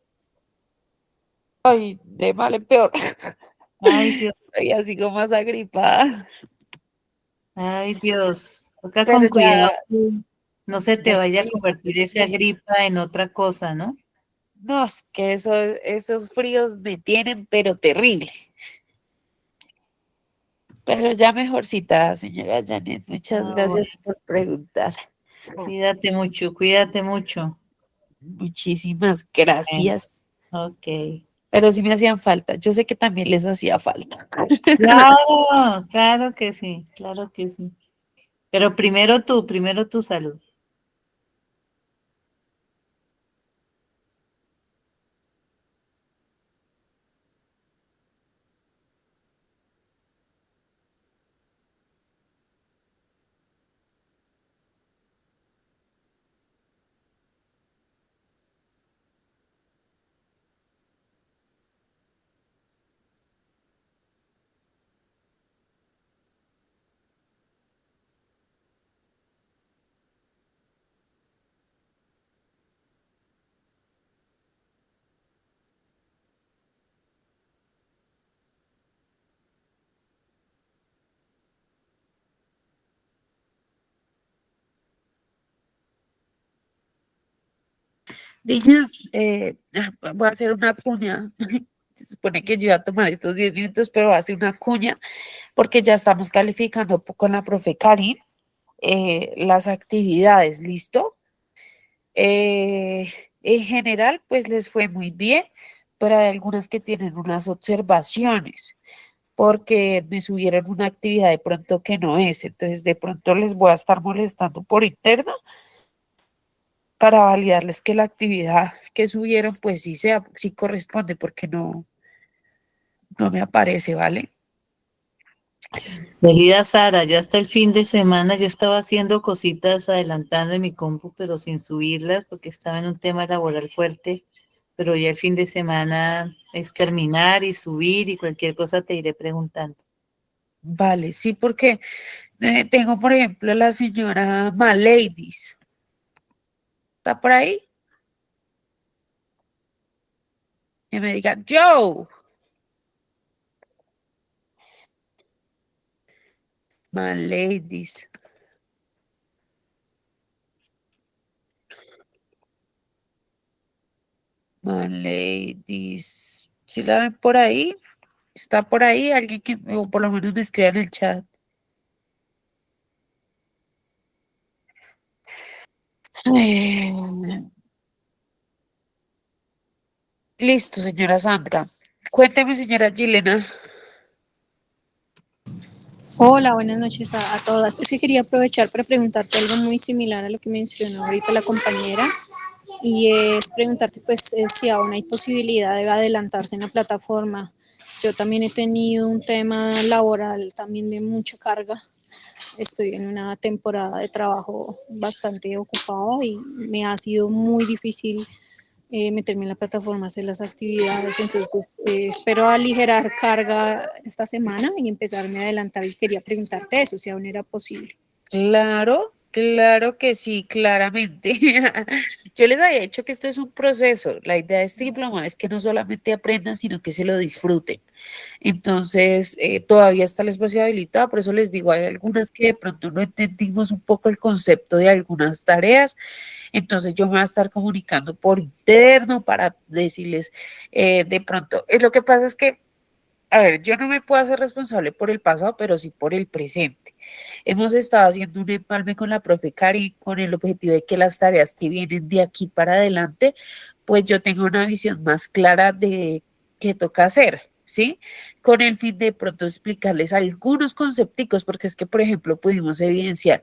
Ay, de mal en peor. Ay, Dios, Estoy así como más agripada. ay, Dios. Toca Pero con cuidado, ya, no se te ya vaya a estoy lista, convertir esa gripa en otra cosa, ¿no? no, es que esos fríos me tienen, pero terrible. Pero ya mejorcita, señora Janet. Muchas Ah, bueno. gracias por preguntar. Cuídate mucho, cuídate mucho. Muchísimas Bueno, gracias. ok. Pero sí me hacían falta. Yo sé que también les hacía falta. Claro, claro que sí, claro que sí. Pero primero tu salud. Niña, voy a hacer una cuña. Se supone que yo iba a tomar estos 10 minutos, pero voy a hacer una cuña porque ya estamos calificando con la profe Karin las actividades, ¿listo? Eh, en general, pues les fue muy bien, pero hay algunas que tienen unas observaciones porque me subieron una actividad de pronto que no es, entonces de pronto les voy a estar molestando por interno para validarles que la actividad que subieron pues sí corresponde porque no me aparece, ¿vale? Querida Sara, ya hasta el fin de semana yo estaba haciendo cositas adelantando en mi compu, pero sin subirlas porque estaba en un tema laboral fuerte, pero ya el fin de semana es terminar y subir y cualquier cosa te iré preguntando. Vale, sí, porque tengo, por ejemplo, la señora Maladies. ¿Está por ahí? Que me diga, Joe. Maladies. Maladies. ¿Sí la ven por ahí? ¿Está por ahí? Alguien que, o por lo menos me escriba en el chat. Eh, listo, señora Sandra. Cuénteme, señora Gilena. Hola, buenas noches a todas. Es que quería aprovechar para preguntarte algo muy similar a lo que mencionó ahorita la compañera y es preguntarte pues si aún hay posibilidad de adelantarse en la plataforma. Yo también he tenido un tema laboral también de mucha carga. Estoy en una temporada de trabajo bastante ocupada y me ha sido muy difícil meterme en la plataforma, hacer las actividades. Entonces, pues, espero aligerar carga esta semana y empezarme a adelantar. Y quería preguntarte eso, si aún era posible. Claro, claro que sí, claramente. Yo les había dicho que esto es un proceso. La idea de este diploma es que no solamente aprendan, sino que se lo disfruten. Entonces, todavía está el espacio habilitado, por eso les digo, hay algunas que de pronto no entendimos un poco el concepto de algunas tareas. Entonces, yo me voy a estar comunicando por interno para decirles de pronto. Lo que pasa es que a ver, yo no me puedo hacer responsable por el pasado, pero sí por el presente. Hemos estado haciendo un empalme con la profe Cari con el objetivo de que las tareas que vienen de aquí para adelante, pues yo tenga una visión más clara de qué toca hacer, ¿sí? Con el fin de pronto explicarles algunos concepticos, porque es que, por ejemplo, pudimos evidenciar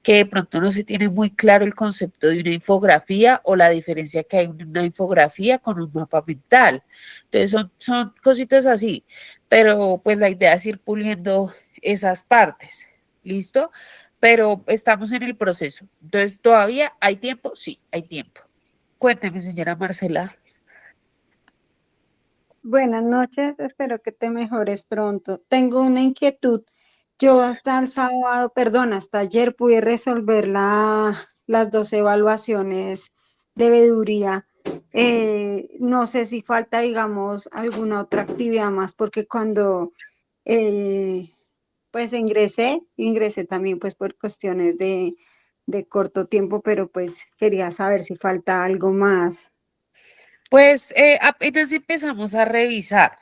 que de pronto no se tiene muy claro el concepto de una infografía o la diferencia que hay en una infografía con un mapa mental. Entonces, son cositas así, pero pues la idea es ir puliendo esas partes, ¿listo? Pero estamos en el proceso. Entonces, ¿todavía hay tiempo? Sí, hay tiempo. Cuénteme, señora Marcela. Buenas noches, espero que te mejores pronto. Tengo una inquietud. Yo hasta el sábado, perdón, hasta ayer pude resolver las dos evaluaciones de veeduría. No sé si falta, digamos, alguna otra actividad más, porque cuando pues ingresé también pues por cuestiones de corto tiempo, pero pues quería saber si falta algo más. Pues apenas empezamos a revisar.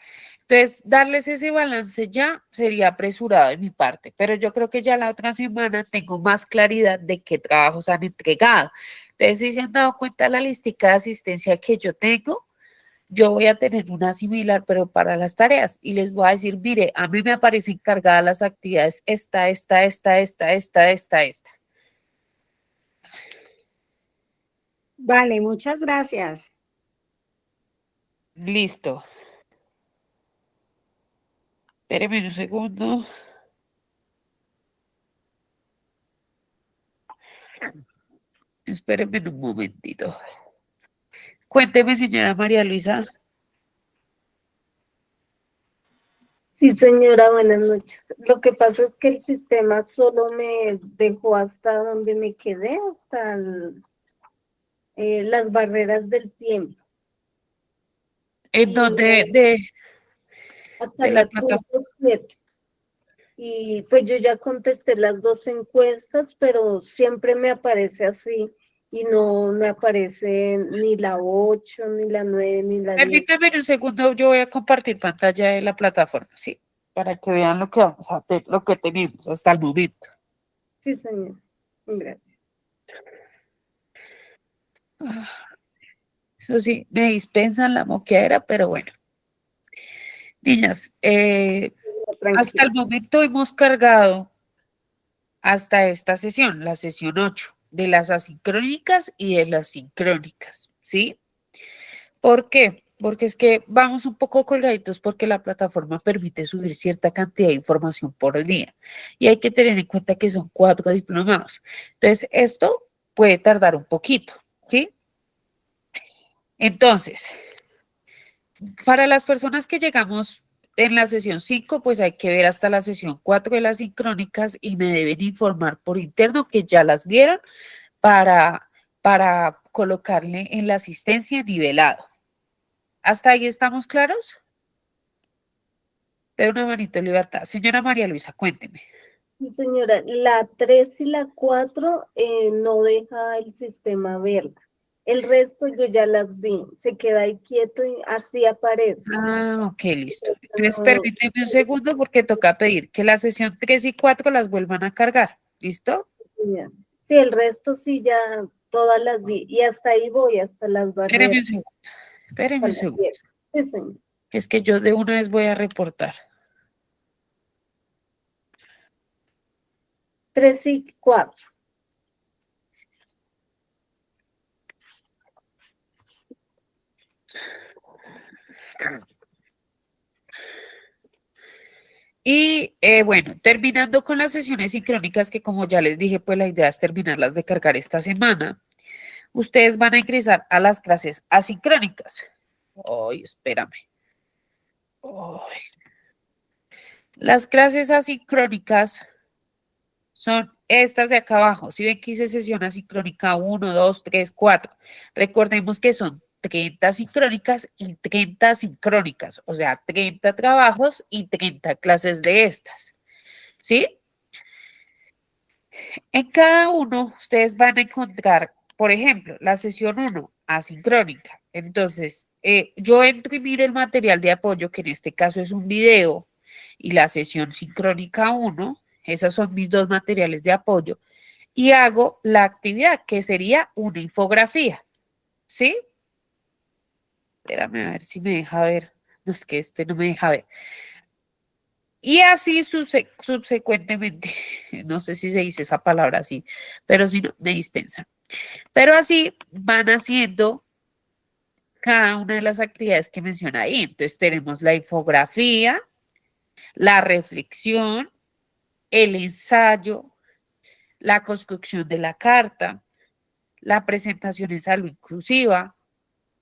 Entonces, darles ese balance ya sería apresurado de mi parte, pero yo creo que ya la otra semana tengo más claridad de qué trabajos han entregado. Entonces, si se han dado cuenta de la listica de asistencia que yo tengo, yo voy a tener una similar, pero para las tareas, y les voy a decir, mire, a mí me aparecen cargadas las actividades esta. Vale, muchas gracias. Listo. Espéreme un segundo. Espéreme un momentito. Cuénteme, señora María Luisa. Sí, señora, buenas noches. Lo que pasa es que el sistema solo me dejó hasta donde me quedé, hasta las barreras del tiempo. ¿En Y dónde hasta de la el plataforma? punto 7. Y pues yo ya contesté las dos encuestas, pero siempre me aparece así y no me aparece ni la 8, ni la 9, ni la 10. Permítame un segundo, yo voy a compartir pantalla de la plataforma, sí, para que vean lo que vamos a hacer, lo que tenemos hasta el momento. Sí, señor. Gracias. Eso sí, me dispensan la moquera, pero bueno. Niñas, hasta el momento hemos cargado hasta esta sesión, la sesión 8, de las asincrónicas y de las sincrónicas, ¿sí? ¿Por qué? Porque es que vamos un poco colgaditos porque la plataforma permite subir cierta cantidad de información por día y hay que tener en cuenta que son 4 diplomados. Entonces, esto puede tardar un poquito, ¿sí? Entonces, para las personas que llegamos en la sesión 5, pues hay que ver hasta la sesión 4 de las sincrónicas y me deben informar por interno que ya las vieron para colocarle en la asistencia nivelado. ¿Hasta ahí estamos claros? Veo una manito de libertad. Señora María Luisa, cuénteme. Sí, señora, la 3 y la 4 no deja el sistema verla. El resto yo ya las vi, se queda ahí quieto y así aparece. Ah, ok, listo. Entonces, permíteme un segundo porque toca pedir que la sesión 3 y 4 las vuelvan a cargar. ¿Listo? Señora. Sí, el resto sí ya todas las vi y hasta ahí voy, hasta las Espéreme un barreras. segundo. Espéreme un segundo. Sí, señor. Es que yo de una vez voy a reportar. 3 y 4. Y bueno, terminando con las sesiones sincrónicas, que como ya les dije, pues la idea es terminarlas de cargar esta semana. Ustedes van a ingresar a las clases asincrónicas. Ay, espérame. Ay. Las clases asincrónicas son estas de acá abajo. Si ven que hice sesión asincrónica 1, 2, 3, 4. Recordemos que son 30 sincrónicas y 30 sincrónicas, o sea, 30 trabajos y 30 clases de estas. ¿Sí? En cada uno ustedes van a encontrar, por ejemplo, la sesión 1, asincrónica. Entonces, yo entro y miro el material de apoyo, que en este caso es un video, y la sesión sincrónica 1, esos son mis dos materiales de apoyo, y hago la actividad, que sería una infografía. ¿Sí? Espérame a ver si me deja ver no es que este no me deja ver. Y así subsecuentemente, no sé si se dice esa palabra así, pero si no, me dispensan. Pero así van haciendo cada una de las actividades que menciona ahí. Entonces tenemos la infografía, la reflexión, el ensayo, la construcción de la carta, la presentación en salud inclusiva,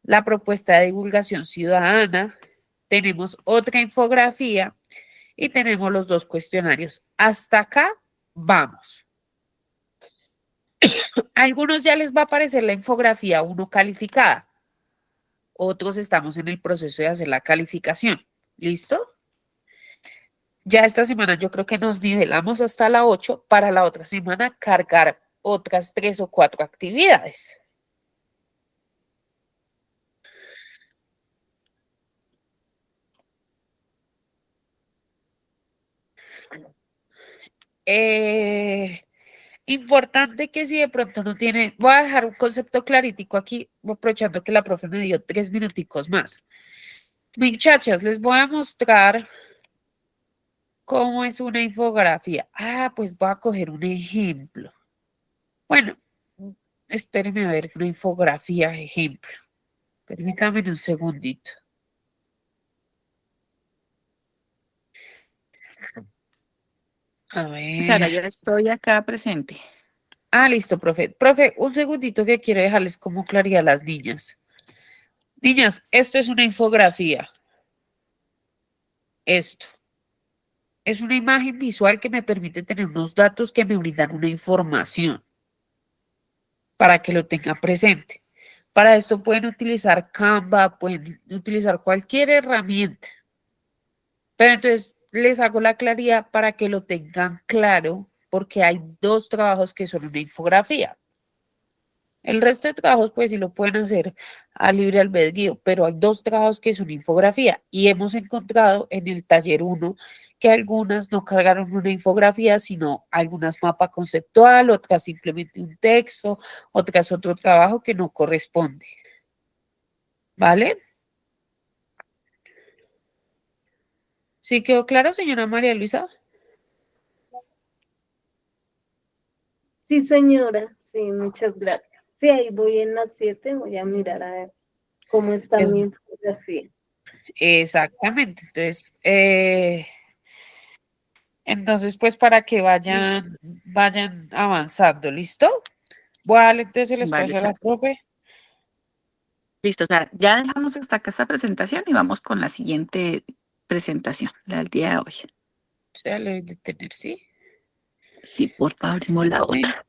la propuesta de divulgación ciudadana, tenemos otra infografía y tenemos los 2 cuestionarios. Hasta acá vamos. A algunos ya les va a aparecer la infografía 1 calificada. Otros estamos en el proceso de hacer la calificación. ¿Listo? Ya esta semana yo creo que nos nivelamos hasta la 8 para la otra semana cargar otras 3 o 4 actividades. Importante que si de pronto no tiene, voy a dejar un concepto claritico aquí, aprovechando que la profe me dio 3 minuticos más. Muchachas, les voy a mostrar cómo es una infografía. Pues voy a coger un ejemplo. Bueno, espérenme a ver una infografía ejemplo. Permítanme un segundito. A ver. Sara, ya estoy acá presente. Listo, profe. Profe, un segundito que quiero dejarles como claridad a las niñas. Niñas, esto es una infografía. Esto. Es una imagen visual que me permite tener unos datos que me brindan una información para que lo tengan presente. Para esto pueden utilizar Canva, pueden utilizar cualquier herramienta. Pero entonces les hago la claridad para que lo tengan claro, porque hay 2 trabajos que son una infografía. El resto de trabajos, pues sí lo pueden hacer a libre albedrío, pero hay 2 trabajos que son infografía y hemos encontrado en el taller 1 que algunas no cargaron una infografía, sino algunas mapa conceptual, otras simplemente un texto, otras otro trabajo que no corresponde. ¿Vale? ¿Sí quedó claro, señora María Luisa? Sí, señora, sí, muchas gracias. Sí, ahí voy en las 7, voy a mirar a ver cómo está mi infografía. Exactamente. Entonces, pues para que vayan avanzando, ¿listo? Voy a darle entonces el Vale, espacio a la profe. Listo, Sara. Ya dejamos hasta acá esta presentación y vamos con la siguiente presentación, la del día de hoy. Ya le voy a detener, ¿sí? Sí, por favor, abrimos la otra.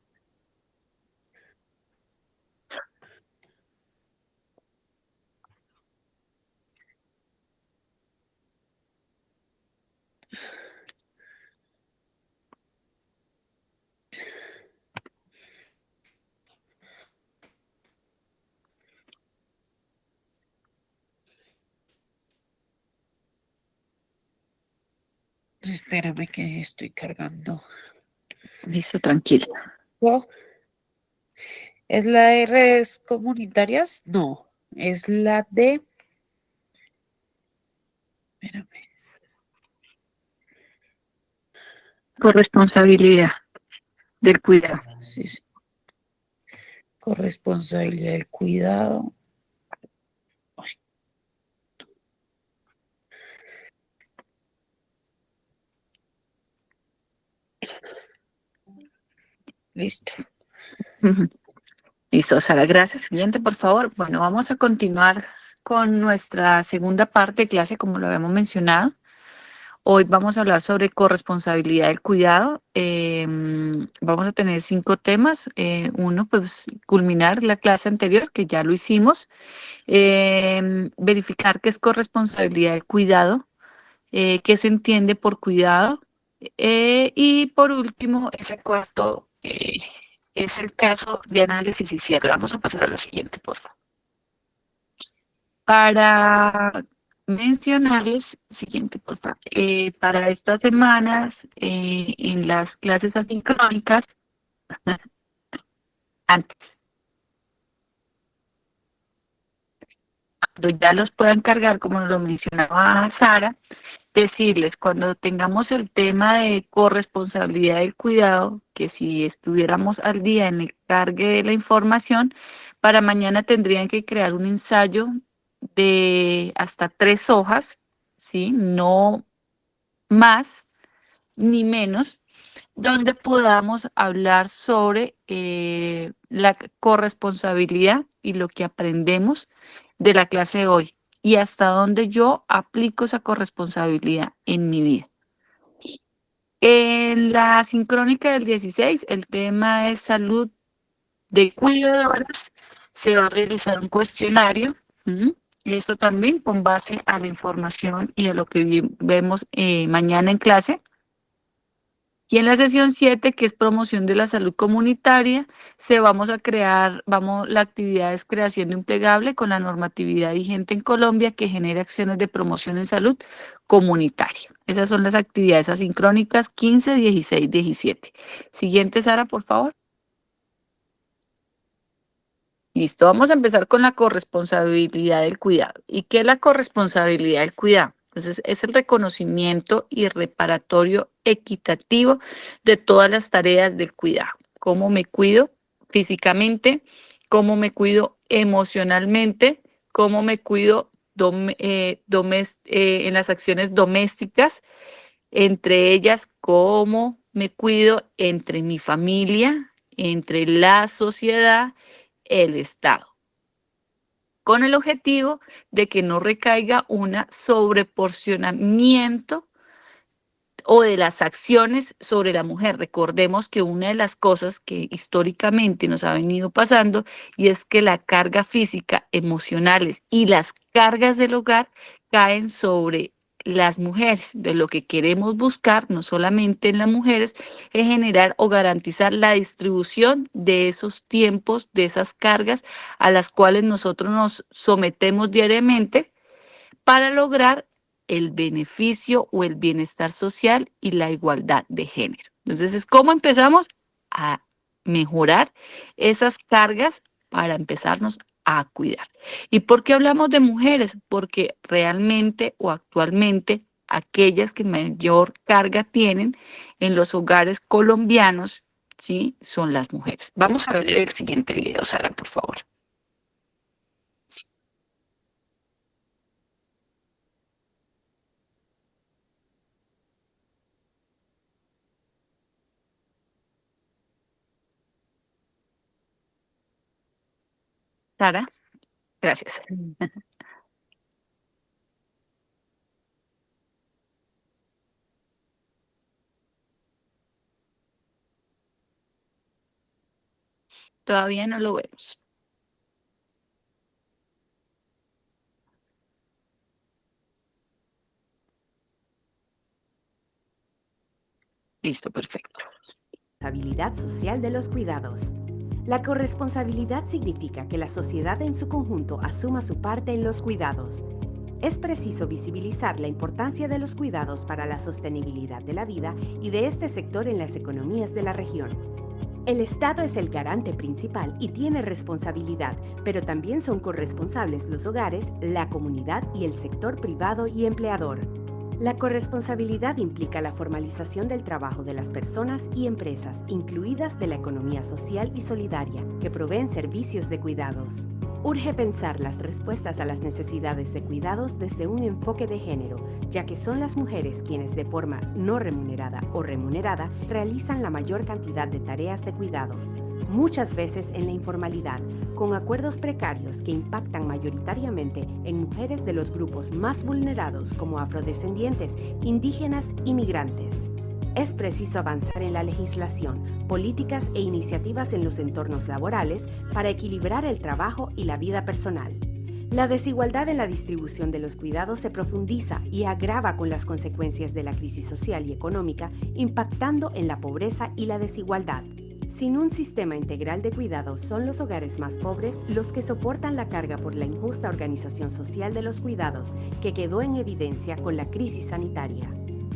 Espérame que estoy cargando. Listo, tranquila. ¿Es la de redes comunitarias? No, es la de... Espérame. Corresponsabilidad del cuidado. Sí. Corresponsabilidad del cuidado. Ay. Listo. Listo, Sara, gracias. Siguiente, por favor. Bueno, vamos a continuar con nuestra segunda parte de clase, como lo habíamos mencionado. Hoy vamos a hablar sobre corresponsabilidad del cuidado. Vamos a tener 5 temas. Uno, pues, culminar la clase anterior, que ya lo hicimos. Verificar qué es corresponsabilidad del cuidado, qué se entiende por cuidado. Y por último, ese cuarto es el caso de análisis y cierre. Vamos a pasar a lo siguiente, por favor. Para mencionarles, siguiente, por favor, para estas semanas, en las clases asincrónicas, antes. ya los puedan cargar, como lo mencionaba Sara, decirles, cuando tengamos el tema de corresponsabilidad del cuidado, que si estuviéramos al día en el cargue de la información, para mañana tendrían que crear un ensayo de hasta 3 hojas, ¿sí? No más ni menos, donde podamos hablar sobre la corresponsabilidad y lo que aprendemos de la clase de hoy y hasta dónde yo aplico esa corresponsabilidad en mi vida. En la sincrónica del 16, el tema es salud de cuidadoras. Se va a realizar un cuestionario. Esto también con base a la información y a lo que vemos mañana en clase. Y en la sesión 7, que es promoción de la salud comunitaria, la actividad es creación de un plegable con la normatividad vigente en Colombia que genera acciones de promoción en salud comunitaria. Esas son las actividades asincrónicas 15, 16, 17. Siguiente, Sara, por favor. Listo, vamos a empezar con la corresponsabilidad del cuidado. ¿Y qué es la corresponsabilidad del cuidado? Entonces, es el reconocimiento y reparatorio equitativo de todas las tareas del cuidado. Cómo me cuido físicamente, cómo me cuido emocionalmente, cómo me cuido en las acciones domésticas, entre ellas cómo me cuido entre mi familia, entre la sociedad, el Estado, con el objetivo de que no recaiga un sobreporcionamiento o de las acciones sobre la mujer. Recordemos que una de las cosas que históricamente nos ha venido pasando y es que la carga física, emocionales y las cargas del hogar caen sobre las mujeres. De lo que queremos buscar, no solamente en las mujeres, es generar o garantizar la distribución de esos tiempos, de esas cargas a las cuales nosotros nos sometemos diariamente para lograr el beneficio o el bienestar social y la igualdad de género. Entonces, es cómo empezamos a mejorar esas cargas para empezarnos a cuidar. ¿Y por qué hablamos de mujeres? Porque realmente o actualmente aquellas que mayor carga tienen en los hogares colombianos, ¿sí?, son las mujeres. Vamos a ver el siguiente video, Sara, por favor. Sara, gracias. Todavía no lo vemos. Listo, perfecto. Responsabilidad social de los cuidados. La corresponsabilidad significa que la sociedad en su conjunto asuma su parte en los cuidados. Es preciso visibilizar la importancia de los cuidados para la sostenibilidad de la vida y de este sector en las economías de la región. El Estado es el garante principal y tiene responsabilidad, pero también son corresponsables los hogares, la comunidad y el sector privado y empleador. La corresponsabilidad implica la formalización del trabajo de las personas y empresas, incluidas de la economía social y solidaria, que proveen servicios de cuidados. Urge pensar las respuestas a las necesidades de cuidados desde un enfoque de género, ya que son las mujeres quienes de forma no remunerada o remunerada realizan la mayor cantidad de tareas de cuidados, muchas veces en la informalidad, con acuerdos precarios que impactan mayoritariamente en mujeres de los grupos más vulnerados como afrodescendientes, indígenas y migrantes. Es preciso avanzar en la legislación, políticas e iniciativas en los entornos laborales para equilibrar el trabajo y la vida personal. La desigualdad en la distribución de los cuidados se profundiza y agrava con las consecuencias de la crisis social y económica, impactando en la pobreza y la desigualdad. Sin un sistema integral de cuidados, son los hogares más pobres los que soportan la carga por la injusta organización social de los cuidados, que quedó en evidencia con la crisis sanitaria.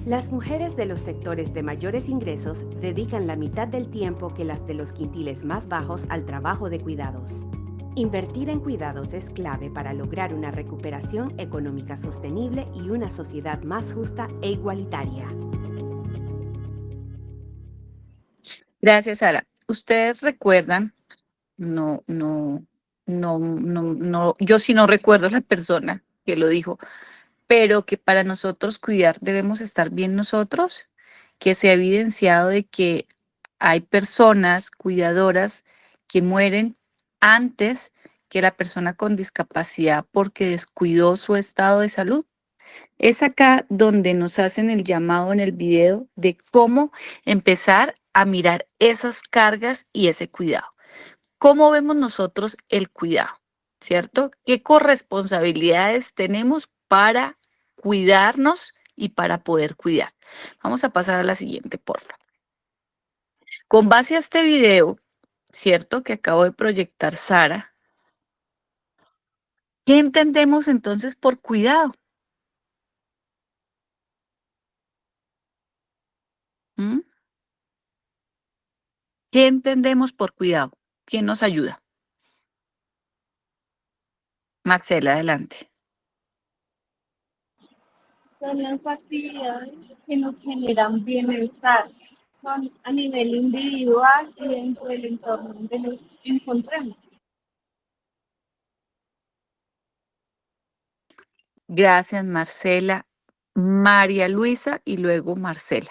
Las mujeres de los sectores de mayores ingresos dedican la mitad del tiempo que las de los quintiles más bajos al trabajo de cuidados. Invertir en cuidados es clave para lograr una recuperación económica sostenible y una sociedad más justa e igualitaria. Gracias, Sara. Ustedes recuerdan, no, yo sí no recuerdo la persona que lo dijo, pero que para nosotros cuidar debemos estar bien nosotros, que se ha evidenciado de que hay personas cuidadoras que mueren antes que la persona con discapacidad porque descuidó su estado de salud. Es acá donde nos hacen el llamado en el video de cómo empezar a mirar esas cargas y ese cuidado. ¿Cómo vemos nosotros el cuidado? ¿Cierto? ¿Qué corresponsabilidades tenemos para cuidarnos y para poder cuidar? Vamos a pasar a la siguiente, porfa. Con base a este video, ¿cierto? Que acabo de proyectar Sara, ¿qué entendemos entonces por cuidado? ¿Mm? ¿Qué entendemos por cuidado? ¿Quién nos ayuda? Marcela, adelante. Son las actividades que nos generan bienestar, son a nivel individual y dentro del entorno donde nos encontremos. Gracias, Marcela. María Luisa y luego Marcela.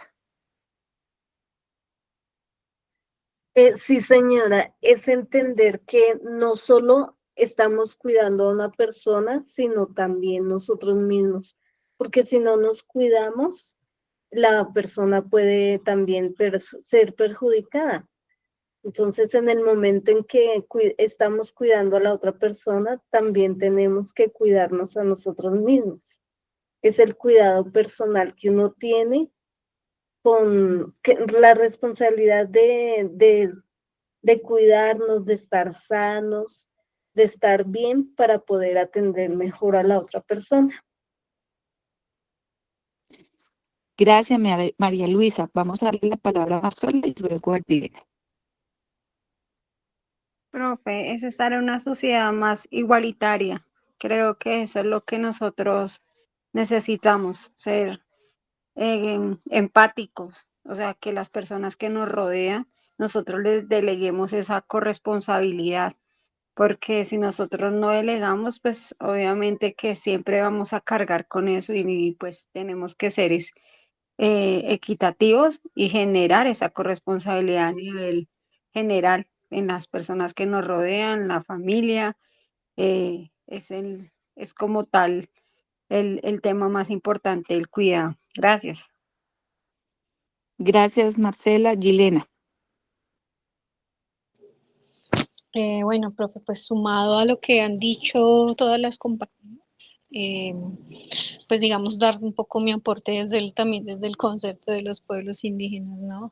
Sí, señora, es entender que no solo estamos cuidando a una persona, sino también nosotros mismos, porque si no nos cuidamos, la persona puede también ser perjudicada. Entonces, en el momento en que estamos cuidando a la otra persona, también tenemos que cuidarnos a nosotros mismos. Es el cuidado personal que uno tiene con la responsabilidad de cuidarnos, de estar sanos, de estar bien para poder atender mejor a la otra persona. Gracias, María Luisa. Vamos a darle la palabra a Marcela y luego a Dilena. Profe, es estar en una sociedad más igualitaria. Creo que eso es lo que nosotros necesitamos, ser empáticos, o sea, que las personas que nos rodean, nosotros les deleguemos esa corresponsabilidad, porque si nosotros no delegamos, pues obviamente que siempre vamos a cargar con eso y pues tenemos que ser equitativos y generar esa corresponsabilidad a nivel general en las personas que nos rodean, la familia, es como tal el tema más importante, el cuidado. Gracias. Gracias, Marcela. Dilena. Bueno, profe, pues sumado a lo que han dicho todas las compañeras, pues digamos dar un poco mi aporte también desde el concepto de los pueblos indígenas, ¿no?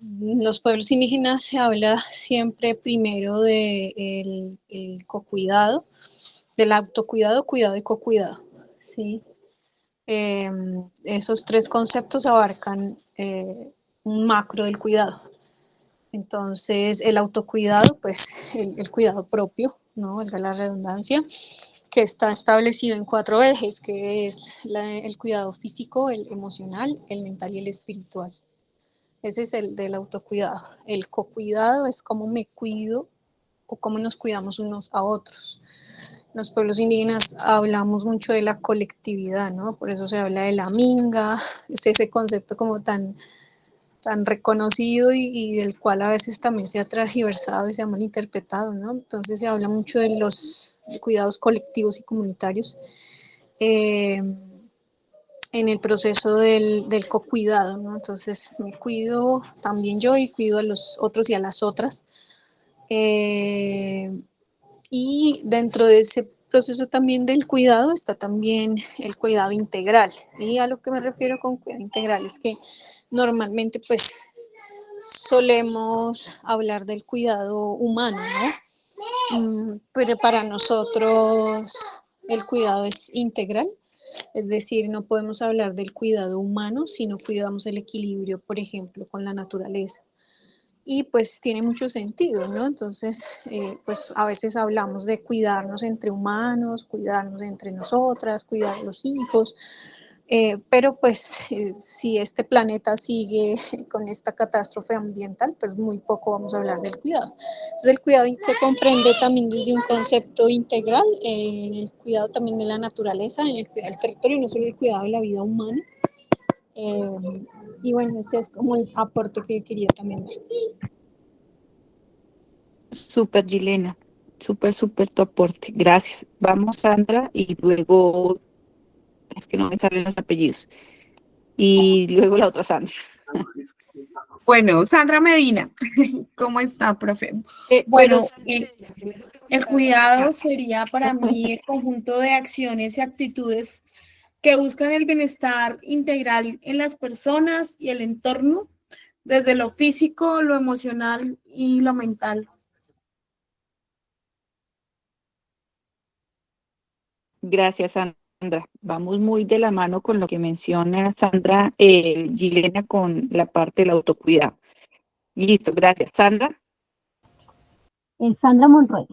Los pueblos indígenas se habla siempre primero de el cocuidado, del autocuidado, cuidado y cocuidado, ¿sí? Esos tres conceptos abarcan un macro del cuidado. Entonces, el autocuidado, pues el cuidado propio, ¿no? Valga la redundancia, que está establecido en 4 ejes, que es el cuidado físico, el emocional, el mental y el espiritual. Ese es el del autocuidado. El cocuidado es cómo me cuido o cómo nos cuidamos unos a otros. Los pueblos indígenas hablamos mucho de la colectividad, ¿no? Por eso se habla de la minga, es ese concepto como tan reconocido y del cual a veces también se ha transversado y se ha malinterpretado, ¿no? Entonces se habla mucho de los cuidados colectivos y comunitarios en el proceso del cocuidado, ¿no? Entonces me cuido también yo y cuido a los otros y a las otras. Y dentro de ese proceso también del cuidado está también el cuidado integral. Y a lo que me refiero con cuidado integral es que normalmente pues solemos hablar del cuidado humano, ¿no? Pero para nosotros el cuidado es integral, es decir, no podemos hablar del cuidado humano si no cuidamos el equilibrio, por ejemplo, con la naturaleza. y pues tiene mucho sentido, ¿no? Entonces, pues a veces hablamos de cuidarnos entre humanos, cuidarnos entre nosotras, cuidar a los hijos, pero pues si este planeta sigue con esta catástrofe ambiental, pues muy poco vamos a hablar del cuidado. Entonces el cuidado se comprende también desde un concepto integral, en el cuidado también de la naturaleza, en el cuidado del territorio, no solo el cuidado de la vida humana. Y bueno, ese es como el aporte que quería también dar. Súper, Gilena. Súper tu aporte. Gracias. Vamos, Sandra, y luego, es que no me salen los apellidos. Y luego la otra Sandra. Bueno, Sandra Medina, ¿cómo está, profe? Bueno, el cuidado sería para mí el conjunto de acciones y actitudes que buscan el bienestar integral en las personas y el entorno, desde lo físico, lo emocional y lo mental. Gracias, Sandra. Vamos muy de la mano con lo que menciona Sandra, Gilena, con la parte del autocuidado. Listo, gracias. Sandra. Sandra Monroy.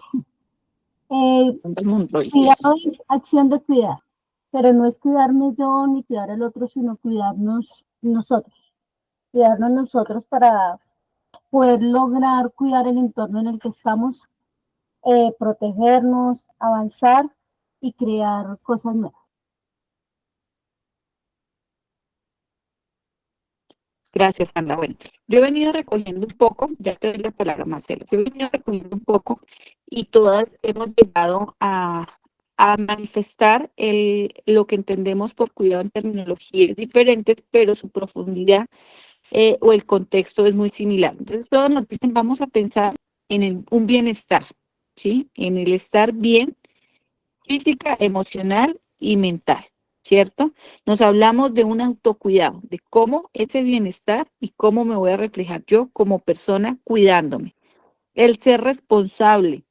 Sandra Monroy. Cuidado es acción de cuidar, pero no es cuidarme yo ni cuidar al otro, sino cuidarnos nosotros. Cuidarnos nosotros para poder lograr cuidar el entorno en el que estamos, protegernos, avanzar y crear cosas nuevas. Gracias, Sandra. Bueno, yo he venido recogiendo un poco, ya te doy la palabra, Marcela. Yo he venido recogiendo un poco y todas hemos llegado a manifestar lo que entendemos por cuidado en terminologías diferentes, pero su profundidad o el contexto es muy similar. Entonces, todos nos dicen, vamos a pensar en un bienestar, ¿sí? En el estar bien física, emocional y mental, ¿cierto? Nos hablamos de un autocuidado, de cómo ese bienestar y cómo me voy a reflejar yo como persona cuidándome. El ser responsable,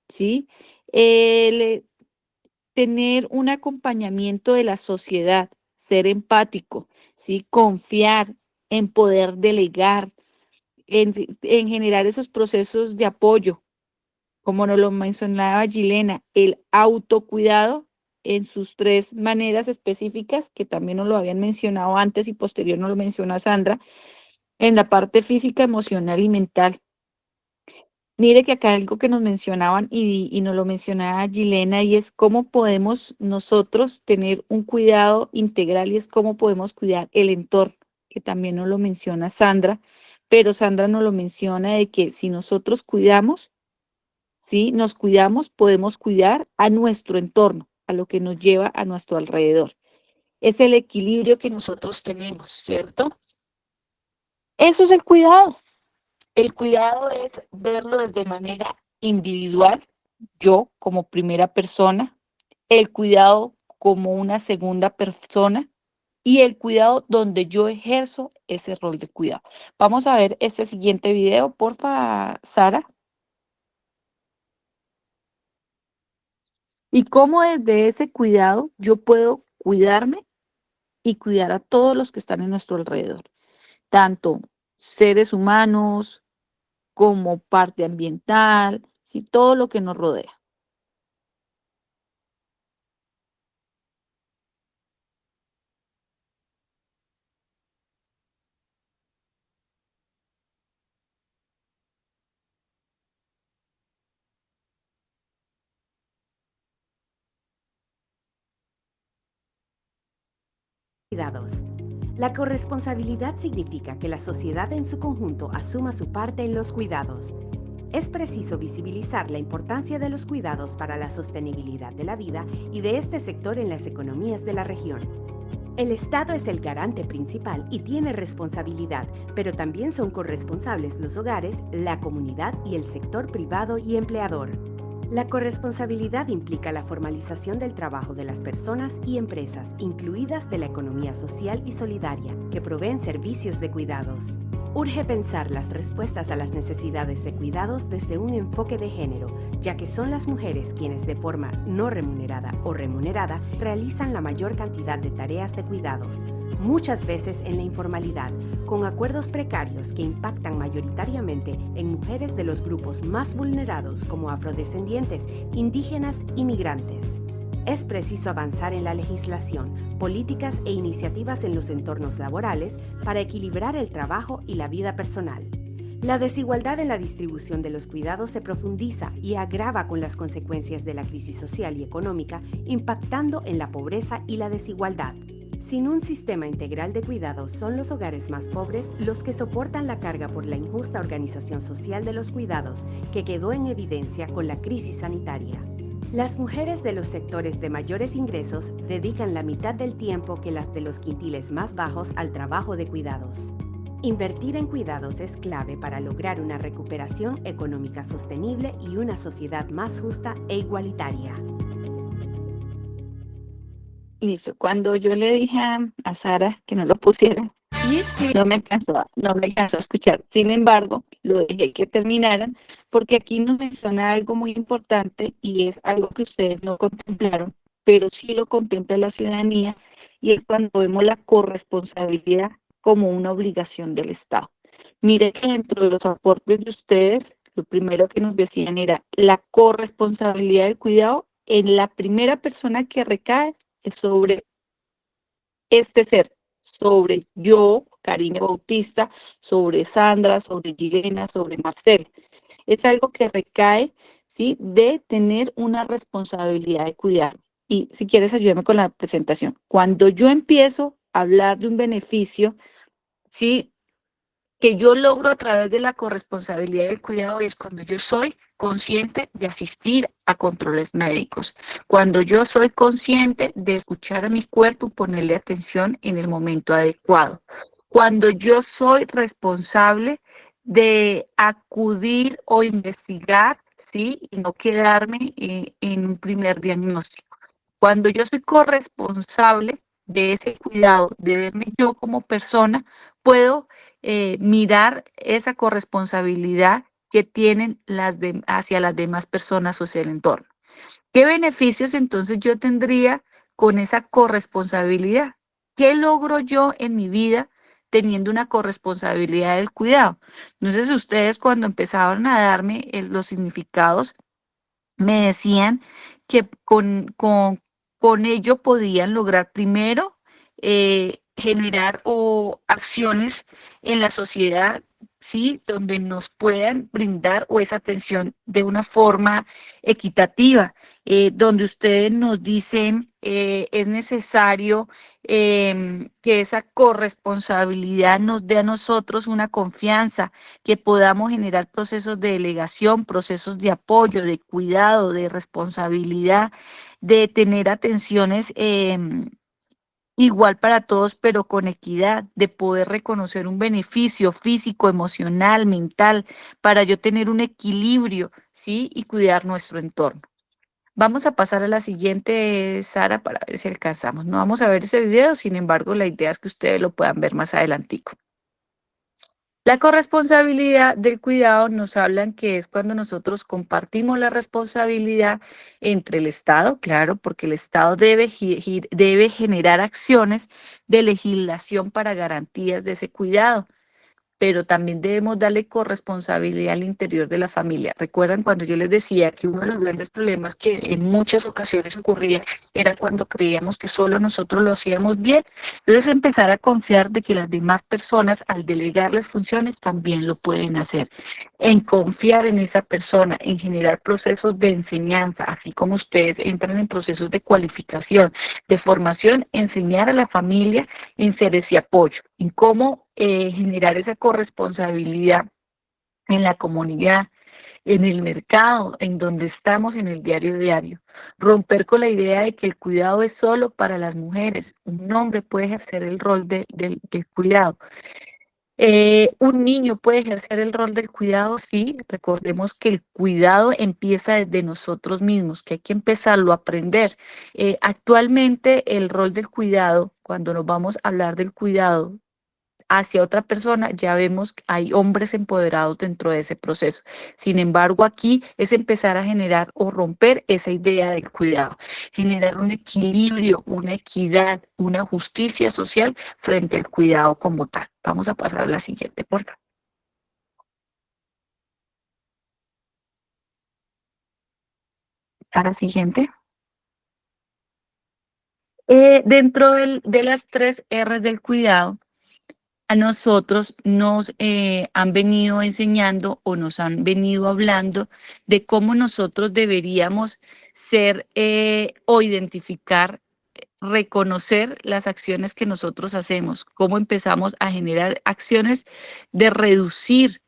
¿sí? El tener un acompañamiento de la sociedad, ser empático, ¿sí? Confiar en poder delegar, en generar esos procesos de apoyo, como nos lo mencionaba Gilena, el autocuidado en sus 3 maneras específicas, que también nos lo habían mencionado antes y posterior nos lo menciona Sandra, en la parte física, emocional y mental. Mire que acá algo que nos mencionaban y nos lo mencionaba Gilena, y es cómo podemos nosotros tener un cuidado integral y es cómo podemos cuidar el entorno, que también nos lo menciona Sandra, pero Sandra nos lo menciona de que si nosotros cuidamos, ¿sí? Nos cuidamos, podemos cuidar a nuestro entorno, a lo que nos lleva a nuestro alrededor. Es el equilibrio que nosotros tenemos, ¿cierto? Eso es el cuidado. El cuidado es verlo desde manera individual, yo como primera persona, el cuidado como una segunda persona y el cuidado donde yo ejerzo ese rol de cuidado. Vamos a ver este siguiente video, porfa, Sara. Y cómo desde ese cuidado yo puedo cuidarme y cuidar a todos los que están en nuestro alrededor, tanto seres humanos como parte ambiental, ¿sí? Todo lo que nos rodea. Cuidados. La corresponsabilidad significa que la sociedad en su conjunto asuma su parte en los cuidados. Es preciso visibilizar la importancia de los cuidados para la sostenibilidad de la vida y de este sector en las economías de la región. El Estado es el garante principal y tiene responsabilidad, pero también son corresponsables los hogares, la comunidad y el sector privado y empleador. La corresponsabilidad implica la formalización del trabajo de las personas y empresas, incluidas de la economía social y solidaria, que proveen servicios de cuidados. Urge pensar las respuestas a las necesidades de cuidados desde un enfoque de género, ya que son las mujeres quienes de forma no remunerada o remunerada realizan la mayor cantidad de tareas de cuidados. muchas veces en la informalidad, con acuerdos precarios que impactan mayoritariamente en mujeres de los grupos más vulnerados como afrodescendientes, indígenas y migrantes. Es preciso avanzar en la legislación, políticas e iniciativas en los entornos laborales para equilibrar el trabajo y la vida personal. La desigualdad en la distribución de los cuidados se profundiza y agrava con las consecuencias de la crisis social y económica, impactando en la pobreza y la desigualdad. Sin un sistema integral de cuidados, son los hogares más pobres los que soportan la carga por la injusta organización social de los cuidados, que quedó en evidencia con la crisis sanitaria. Las mujeres de los sectores de mayores ingresos dedican la mitad del tiempo que las de los quintiles más bajos al trabajo de cuidados. Invertir en cuidados es clave para lograr una recuperación económica sostenible y una sociedad más justa e igualitaria. Listo. Cuando yo le dije a Sara que no lo pusiera, no me alcanzó a escuchar. Sin embargo, lo dejé que terminaran porque aquí nos menciona algo muy importante y es algo que ustedes no contemplaron, pero sí lo contempla la ciudadanía, y es cuando vemos la corresponsabilidad como una obligación del Estado. Mire que dentro de los aportes de ustedes, lo primero que nos decían era la corresponsabilidad del cuidado en la primera persona que recae es sobre este ser, sobre yo, Karina Bautista, sobre Sandra, sobre Gilena, sobre Marcel. Es algo que recae, ¿sí?, de tener una responsabilidad de cuidar. Y si quieres, ayúdame con la presentación. Cuando yo empiezo a hablar de un beneficio, ¿sí?, que yo logro a través de la corresponsabilidad del cuidado, es cuando yo soy consciente de asistir a controles médicos, cuando yo soy consciente de escuchar a mi cuerpo y ponerle atención en el momento adecuado, cuando yo soy responsable de acudir o investigar, ¿sí?, y no quedarme en un primer diagnóstico, cuando yo soy corresponsable de ese cuidado, de verme yo como persona, puedo mirar esa corresponsabilidad que tienen hacia las demás personas o hacia el entorno. ¿Qué beneficios entonces yo tendría con esa corresponsabilidad? ¿Qué logro yo en mi vida teniendo una corresponsabilidad del cuidado? Entonces ustedes, cuando empezaban a darme los significados, me decían que con ello podían lograr primero generar acciones en la sociedad, ¿sí?, donde nos puedan brindar esa atención de una forma equitativa, donde ustedes nos dicen es necesario que esa corresponsabilidad nos dé a nosotros una confianza, que podamos generar procesos de delegación, procesos de apoyo, de cuidado, de responsabilidad, de tener atenciones igual para todos, pero con equidad, de poder reconocer un beneficio físico, emocional, mental, para yo tener un equilibrio, ¿sí?, y cuidar nuestro entorno. Vamos a pasar a la siguiente, Sara, para ver si alcanzamos. No vamos a ver ese video, sin embargo, la idea es que ustedes lo puedan ver más adelantico. La corresponsabilidad del cuidado nos hablan que es cuando nosotros compartimos la responsabilidad entre el Estado, claro, porque el Estado debe generar acciones de legislación para garantías de ese cuidado, pero también debemos darle corresponsabilidad al interior de la familia. ¿Recuerdan cuando yo les decía que uno de los grandes problemas que en muchas ocasiones ocurría era cuando creíamos que solo nosotros lo hacíamos bien? Entonces empezar a confiar de que las demás personas, al delegarles funciones, también lo pueden hacer. En confiar en esa persona, en generar procesos de enseñanza, así como ustedes entran en procesos de cualificación, de formación, enseñar a la familia en ser ese apoyo, en cómo generar esa corresponsabilidad en la comunidad, en el mercado, en donde estamos en el diario. Romper con la idea de que el cuidado es solo para las mujeres. Un hombre puede ejercer el rol del cuidado. Un niño puede ejercer el rol del cuidado, sí. Recordemos que el cuidado empieza desde nosotros mismos, que hay que empezarlo a aprender. Actualmente el rol del cuidado, cuando nos vamos a hablar del cuidado hacia otra persona, ya vemos que hay hombres empoderados dentro de ese proceso. Sin embargo, aquí es empezar a generar o romper esa idea del cuidado, generar un equilibrio, una equidad, una justicia social frente al cuidado como tal. Vamos a pasar a la siguiente, por favor. A la siguiente. Dentro de las 3 R's del cuidado, a nosotros nos han venido enseñando o nos han venido hablando de cómo nosotros deberíamos ser o identificar, reconocer las acciones que nosotros hacemos, cómo empezamos a generar acciones de reducir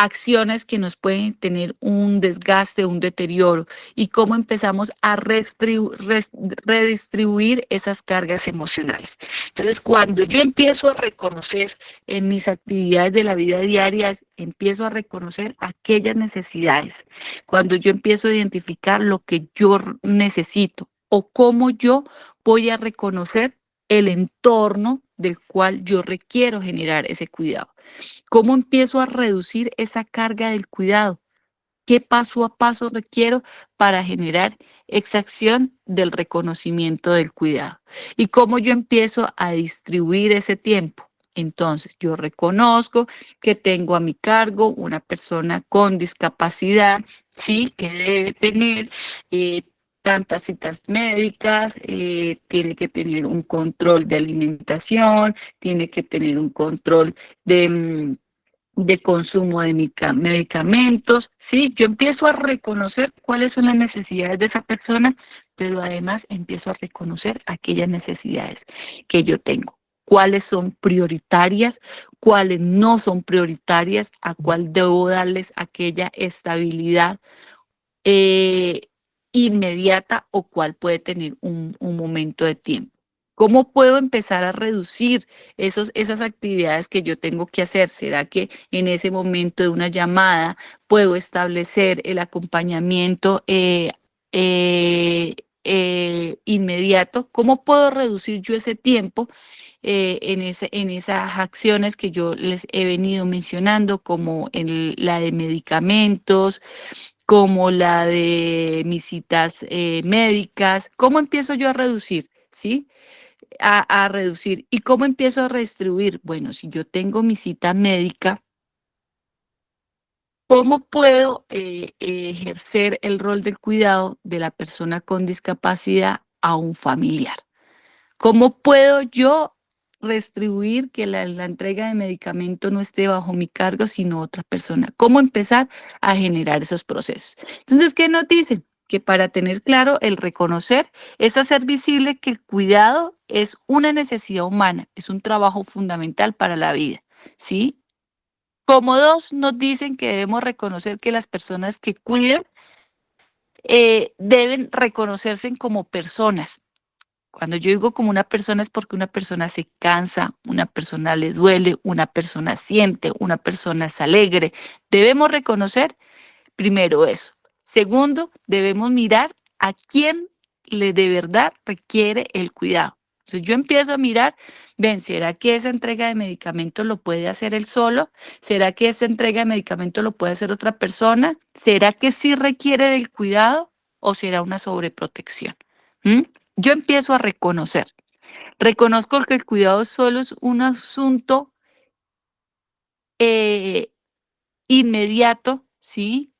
acciones que nos pueden tener un desgaste, un deterioro, y cómo empezamos a redistribuir esas cargas emocionales. Entonces, cuando yo empiezo a reconocer en mis actividades de la vida diaria, empiezo a reconocer aquellas necesidades, cuando yo empiezo a identificar lo que yo necesito o cómo yo voy a reconocer el entorno del cual yo requiero generar ese cuidado. ¿Cómo empiezo a reducir esa carga del cuidado? ¿Qué paso a paso requiero para generar esa acción del reconocimiento del cuidado? ¿Y cómo yo empiezo a distribuir ese tiempo? Entonces, yo reconozco que tengo a mi cargo una persona con discapacidad, sí, que debe tener tantas citas médicas, tiene que tener un control de alimentación, tiene que tener un control de consumo de medicamentos, ¿sí? Yo empiezo a reconocer cuáles son las necesidades de esa persona, pero además empiezo a reconocer aquellas necesidades que yo tengo. Cuáles son prioritarias, cuáles no son prioritarias, a cuál debo darles aquella estabilidad inmediata o cuál puede tener un momento de tiempo. ¿Cómo puedo empezar a reducir esas actividades que yo tengo que hacer? ¿Será que en ese momento de una llamada puedo establecer el acompañamiento inmediato? ¿Cómo puedo reducir yo ese tiempo en esas acciones que yo les he venido mencionando, como la de medicamentos, como la de mis citas médicas? ¿Cómo empiezo yo a reducir? ¿Sí? A reducir. ¿Y cómo empiezo a redistribuir? Bueno, si yo tengo mi cita médica, ¿cómo puedo ejercer el rol del cuidado de la persona con discapacidad a un familiar? ¿Cómo puedo yo redistribuir que la entrega de medicamento no esté bajo mi cargo, sino otra persona? ¿Cómo empezar a generar esos procesos? Entonces, ¿qué nos dicen? Que para tener claro el reconocer es hacer visible que el cuidado es una necesidad humana, es un trabajo fundamental para la vida, ¿sí? Como 2, nos dicen que debemos reconocer que las personas que cuidan deben reconocerse como personas. Cuando yo digo como una persona es porque una persona se cansa, una persona le duele, una persona siente, una persona es alegre. Debemos reconocer primero eso. Segundo, debemos mirar a quién de verdad requiere el cuidado. Entonces yo empiezo a mirar, ven, ¿será que esa entrega de medicamentos lo puede hacer él solo? ¿Será que esa entrega de medicamentos lo puede hacer otra persona? ¿Será que sí requiere del cuidado o será una sobreprotección? Yo empiezo a reconocer. Reconozco que el cuidado solo es un asunto inmediato, ¿sí?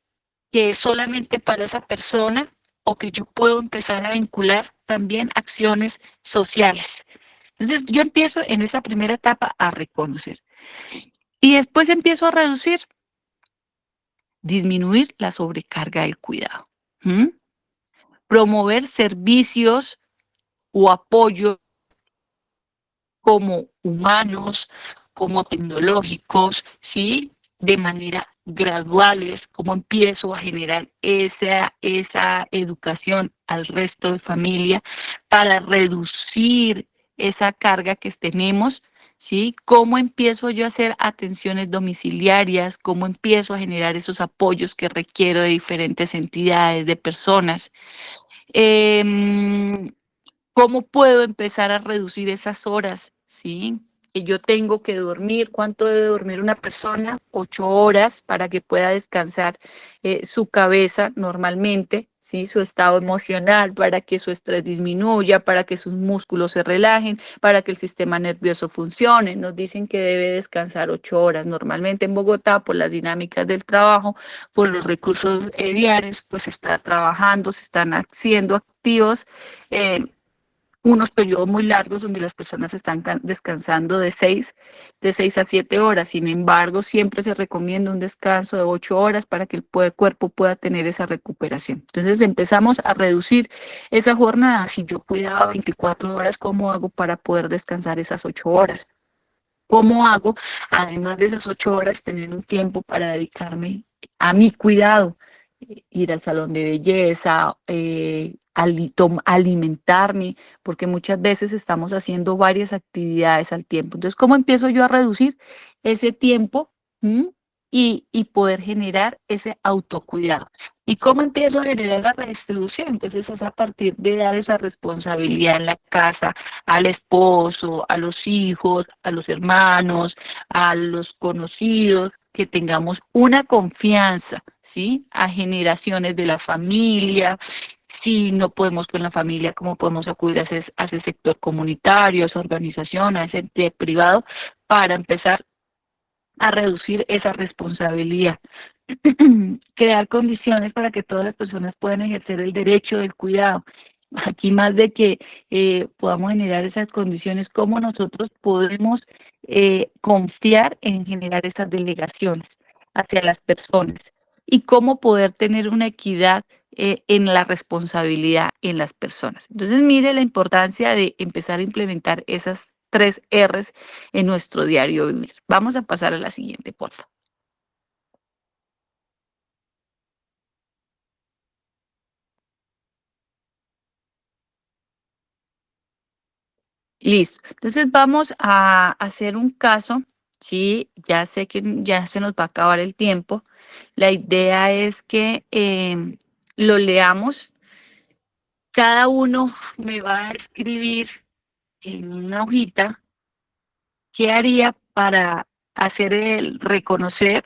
Que es solamente para esa persona, o que yo puedo empezar a vincular también acciones sociales. Entonces, yo empiezo en esa primera etapa a reconocer. Y después empiezo a reducir, disminuir la sobrecarga del cuidado. Promover servicios o apoyo como humanos, como tecnológicos, ¿sí? De manera graduales, como empiezo a generar esa educación al resto de familia para reducir esa carga que tenemos, ¿sí? Cómo empiezo yo a hacer atenciones domiciliarias, cómo empiezo a generar esos apoyos que requiero de diferentes entidades, de personas. ¿Cómo puedo empezar a reducir esas horas, ¿sí? que yo tengo que dormir. ¿Cuánto debe dormir una persona? 8 horas para que pueda descansar su cabeza normalmente, ¿sí? Su estado emocional, para que su estrés disminuya, para que sus músculos se relajen, para que el sistema nervioso funcione. Nos dicen que debe descansar 8 horas. Normalmente en Bogotá, por las dinámicas del trabajo, por los recursos diarios, pues se está trabajando, se están haciendo activos. Unos periodos muy largos donde las personas están descansando de 6 a 7 horas. Sin embargo, siempre se recomienda un descanso de 8 horas para que el cuerpo pueda tener esa recuperación. Entonces empezamos a reducir esa jornada. Si yo cuidaba 24 horas, ¿cómo hago para poder descansar esas 8 horas? ¿Cómo hago, además de esas 8 horas, tener un tiempo para dedicarme a mi cuidado? Ir al salón de belleza, alimentarme, porque muchas veces estamos haciendo varias actividades al tiempo. Entonces, ¿cómo empiezo yo a reducir ese tiempo? Y poder generar ese autocuidado. ¿Y cómo empiezo a generar la redistribución? Entonces es a partir de dar esa responsabilidad en la casa al esposo, a los hijos, a los hermanos, a los conocidos, que tengamos una confianza, ¿sí? A generaciones de la familia. Si no podemos con la familia, ¿cómo podemos acudir a ese sector comunitario, a esa organización, a ese ente privado, para empezar a reducir esa responsabilidad? Crear condiciones para que todas las personas puedan ejercer el derecho del cuidado. Aquí, más de que podamos generar esas condiciones, ¿cómo nosotros podemos confiar en generar esas delegaciones hacia las personas? Y cómo poder tener una equidad en la responsabilidad en las personas. Entonces, mire la importancia de empezar a implementar esas 3 R's en nuestro diario vivir. Vamos a pasar a la siguiente, por favor. Listo. Entonces vamos a hacer un caso, ¿sí? Ya sé que ya se nos va a acabar el tiempo. La idea es que lo leamos. Cada uno me va a escribir en una hojita qué haría para hacer el reconocer,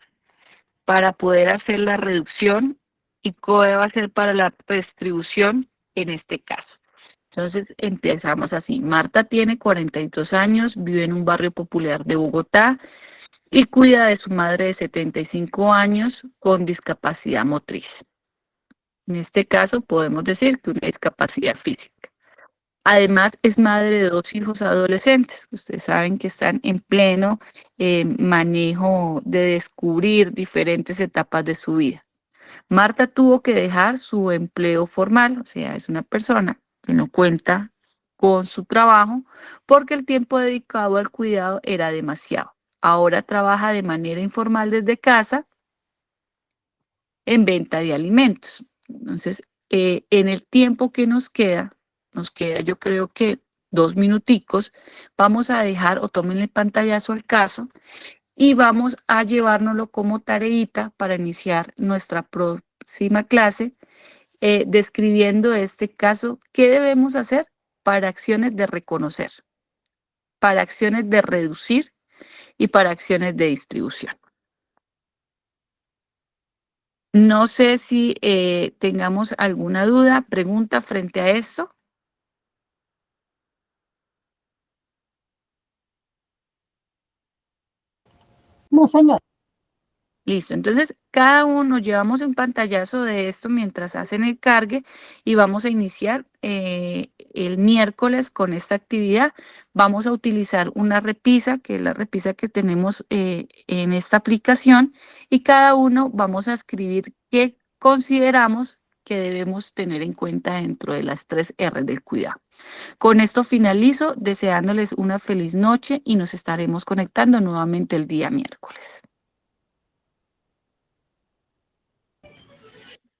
para poder hacer la reducción y qué va a hacer para la redistribución en este caso. Entonces empezamos así. Marta tiene 42 años, vive en un barrio popular de Bogotá y cuida de su madre de 75 años con discapacidad motriz. En este caso podemos decir que una discapacidad física. Además es madre de 2 hijos adolescentes, que ustedes saben que están en pleno manejo de descubrir diferentes etapas de su vida. Marta tuvo que dejar su empleo formal, o sea, es una persona que no cuenta con su trabajo porque el tiempo dedicado al cuidado era demasiado. Ahora trabaja de manera informal desde casa en venta de alimentos. Entonces, en el tiempo que nos queda yo creo que 2 minuticos, vamos a dejar o tómenle pantallazo al caso y vamos a llevárnoslo como tareita para iniciar nuestra próxima clase, describiendo este caso, qué debemos hacer para acciones de reconocer, para acciones de reducir y para acciones de distribución. No sé si tengamos alguna duda, pregunta frente a esto. No, señor. Listo, entonces cada uno llevamos un pantallazo de esto mientras hacen el cargue y vamos a iniciar el miércoles con esta actividad. Vamos a utilizar una repisa, que es la repisa que tenemos en esta aplicación, y cada uno vamos a escribir qué consideramos que debemos tener en cuenta dentro de las 3 R del cuidado. Con esto finalizo, deseándoles una feliz noche y nos estaremos conectando nuevamente el día miércoles.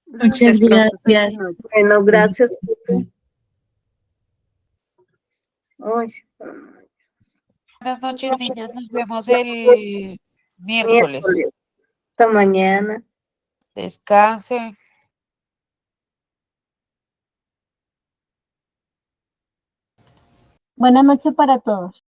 Muchas gracias. Bueno, gracias. Ay. Buenas noches, niñas. Nos vemos el miércoles. Hasta mañana. Descansen. Buenas noches para todos.